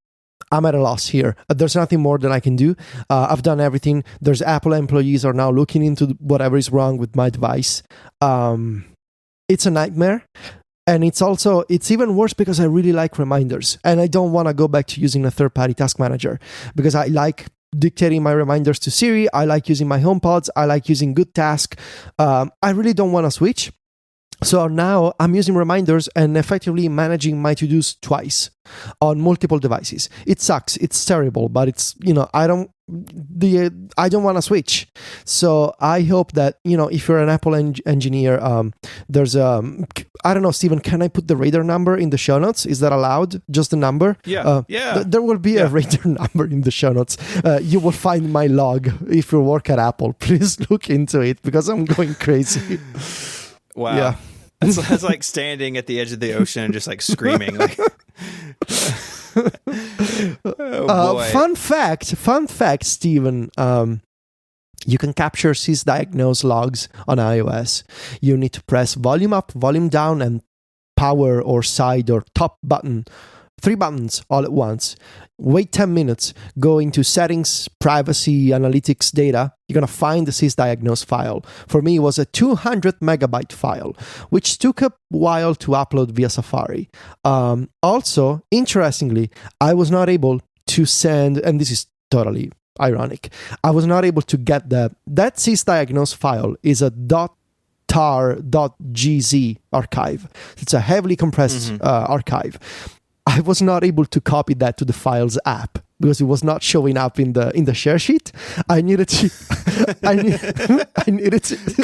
I'm at a loss here. There's nothing more that I can do. I've done everything. There's Apple employees are now looking into whatever is wrong with my device. It's a nightmare. And it's even worse because I really like reminders. And I don't want to go back to using a third-party task manager because I like dictating my reminders to Siri. I like using my HomePods. I like using Good Task. I really don't want to switch. So now I'm using reminders and effectively managing my to-dos twice on multiple devices. It sucks. It's terrible, but it's, I don't want to switch. So I hope that, if you're an Apple engineer, there's I don't know, Steven, can I put the radar number in the show notes? Is that allowed? Just the number?
Yeah.
There will be a radar number in the show notes. You will find my log if you work at Apple. Please look into it because I'm going crazy.
Wow.
Yeah.
That's like standing at the edge of the ocean and just like screaming. Like, oh boy.
Fun fact, Steven. You can capture sysdiagnose logs on iOS. You need to press volume up, volume down, and power or side or top button. 3 buttons all at once. Wait 10 minutes. Go into settings, privacy, analytics, data. You're going to find the sysdiagnose file. For me, it was a 200 megabyte file, which took a while to upload via Safari. Also, interestingly, I was not able to send, and this is totally ironic, I was not able to get that sysdiagnose file is a .tar.gz archive. It's a heavily compressed archive. I was not able to copy that to the Files app because it was not showing up in the share sheet. I needed to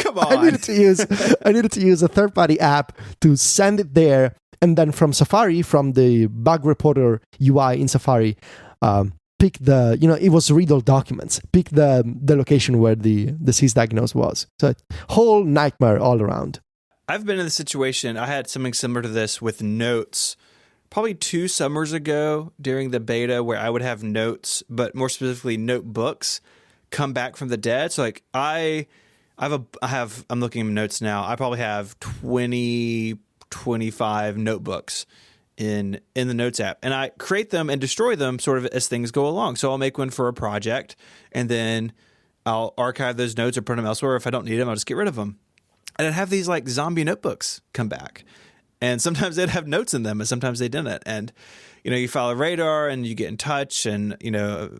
Come on.
I needed to use a third-party app to send it there, and then from Safari, from the bug reporter UI in Safari, pick the, it was read all documents, pick the location where the sysdiagnose was. So whole nightmare all around.
I've been in the situation, I had something similar to this with notes probably 2 summers ago during the beta, where I would have notes, but more specifically notebooks, come back from the dead. So like I'm looking at notes now. I probably have 20, 25 notebooks in the Notes app, and I create them and destroy them sort of as things go along. So I'll make one for a project, and then I'll archive those notes or put them elsewhere. If I don't need them, I'll just get rid of them. And I'd have these like zombie notebooks come back, and sometimes they'd have notes in them, and sometimes they didn't. And you file a radar, and you get in touch, and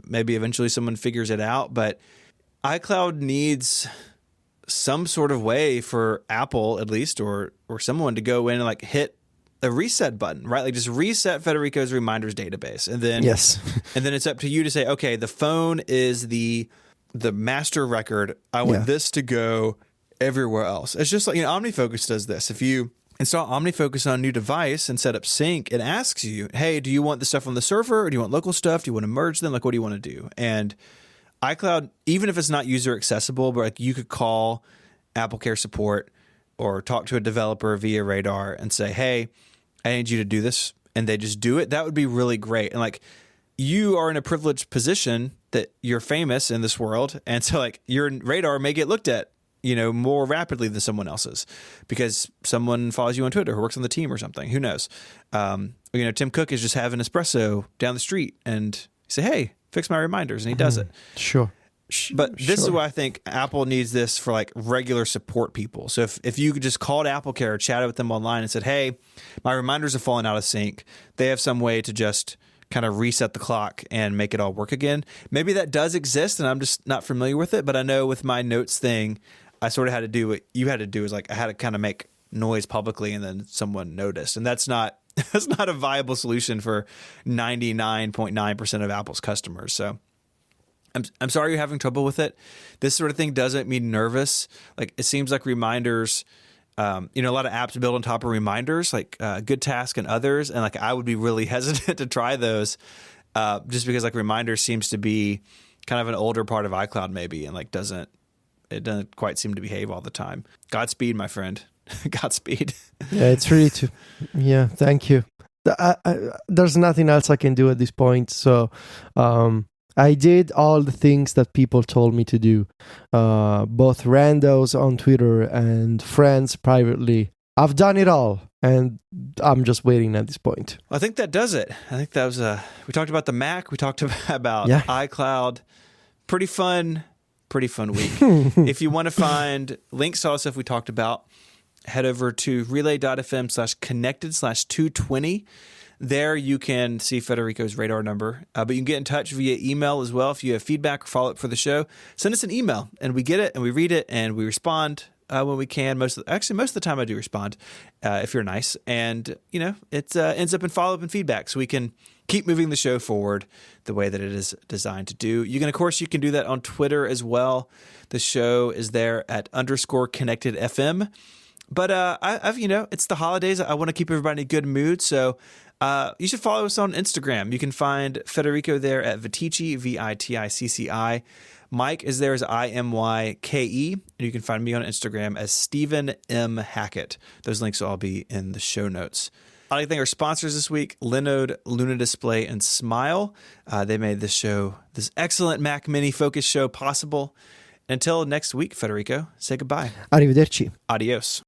maybe eventually someone figures it out. But iCloud needs some sort of way for Apple, at least, or someone to go in and like hit a reset button, right? Like just reset Federico's reminders database. And then and then it's up to you to say, okay, the phone is the master record. I want this to go everywhere else. It's just like, OmniFocus does this. If you install OmniFocus on a new device and set up sync, it asks you, hey, do you want the stuff on the server, or do you want local stuff? Do you want to merge them? Like, what do you want to do? And iCloud, even if it's not user accessible, but like you could call Apple Care support or talk to a developer via Radar and say, hey, I need you to do this, and they just do it. That would be really great. And like, you are in a privileged position that you're famous in this world, and so like your Radar may get looked at, more rapidly than someone else's because someone follows you on Twitter who works on the team or something. Who knows? Tim Cook is just having espresso down the street, and you say, hey, fix my reminders, and he does it.
Sure.
But this is why I think Apple needs this for like regular support people. So if you could just call Apple Care or chatted with them online and said, hey, my reminders have fallen out of sync, they have some way to just kind of reset the clock and make it all work again. Maybe that does exist and I'm just not familiar with it. But I know with my notes thing, I sort of had to do what you had to do, is like I had to kind of make noise publicly and then someone noticed. And that's not a viable solution for 99.9% of Apple's customers. So I'm sorry you're having trouble with it. This sort of thing doesn't make me nervous. Like, it seems like reminders, a lot of apps built on top of reminders, like Good Task and others. And like, I would be really hesitant to try those just because like reminders seems to be kind of an older part of iCloud maybe, and like it doesn't quite seem to behave all the time. Godspeed, my friend. Godspeed.
Yeah, it's really thank you. There's nothing else I can do at this point. So, I did all the things that people told me to do, both randos on Twitter and friends privately. I've done it all, and I'm just waiting at this point.
I think that does it. I think that was we talked about the Mac. We talked about iCloud. Pretty fun week. If you want to find links to all the stuff we talked about, head over to relay.fm/connected/220. There you can see Federico's radar number, but you can get in touch via email as well. If you have feedback or follow-up for the show, send us an email, and we get it, and we read it, and we respond when we can. Most of the time I do respond if you're nice. And, it ends up in follow-up and feedback, so we can keep moving the show forward the way that it is designed to do. You can do that on Twitter as well. The show is there at _ConnectedFM. But I've it's the holidays. I want to keep everybody in a good mood, so you should follow us on Instagram. You can find Federico there at Viticci, Viticci. Mike is there as IMYKE, and you can find me on Instagram as Stephen M. Hackett. Those links will all be in the show notes. I'd like to thank our sponsors this week, Linode, Luna Display, and Smile. They made this excellent Mac Mini Focus show possible. Until next week, Federico, say goodbye.
Arrivederci.
Adios.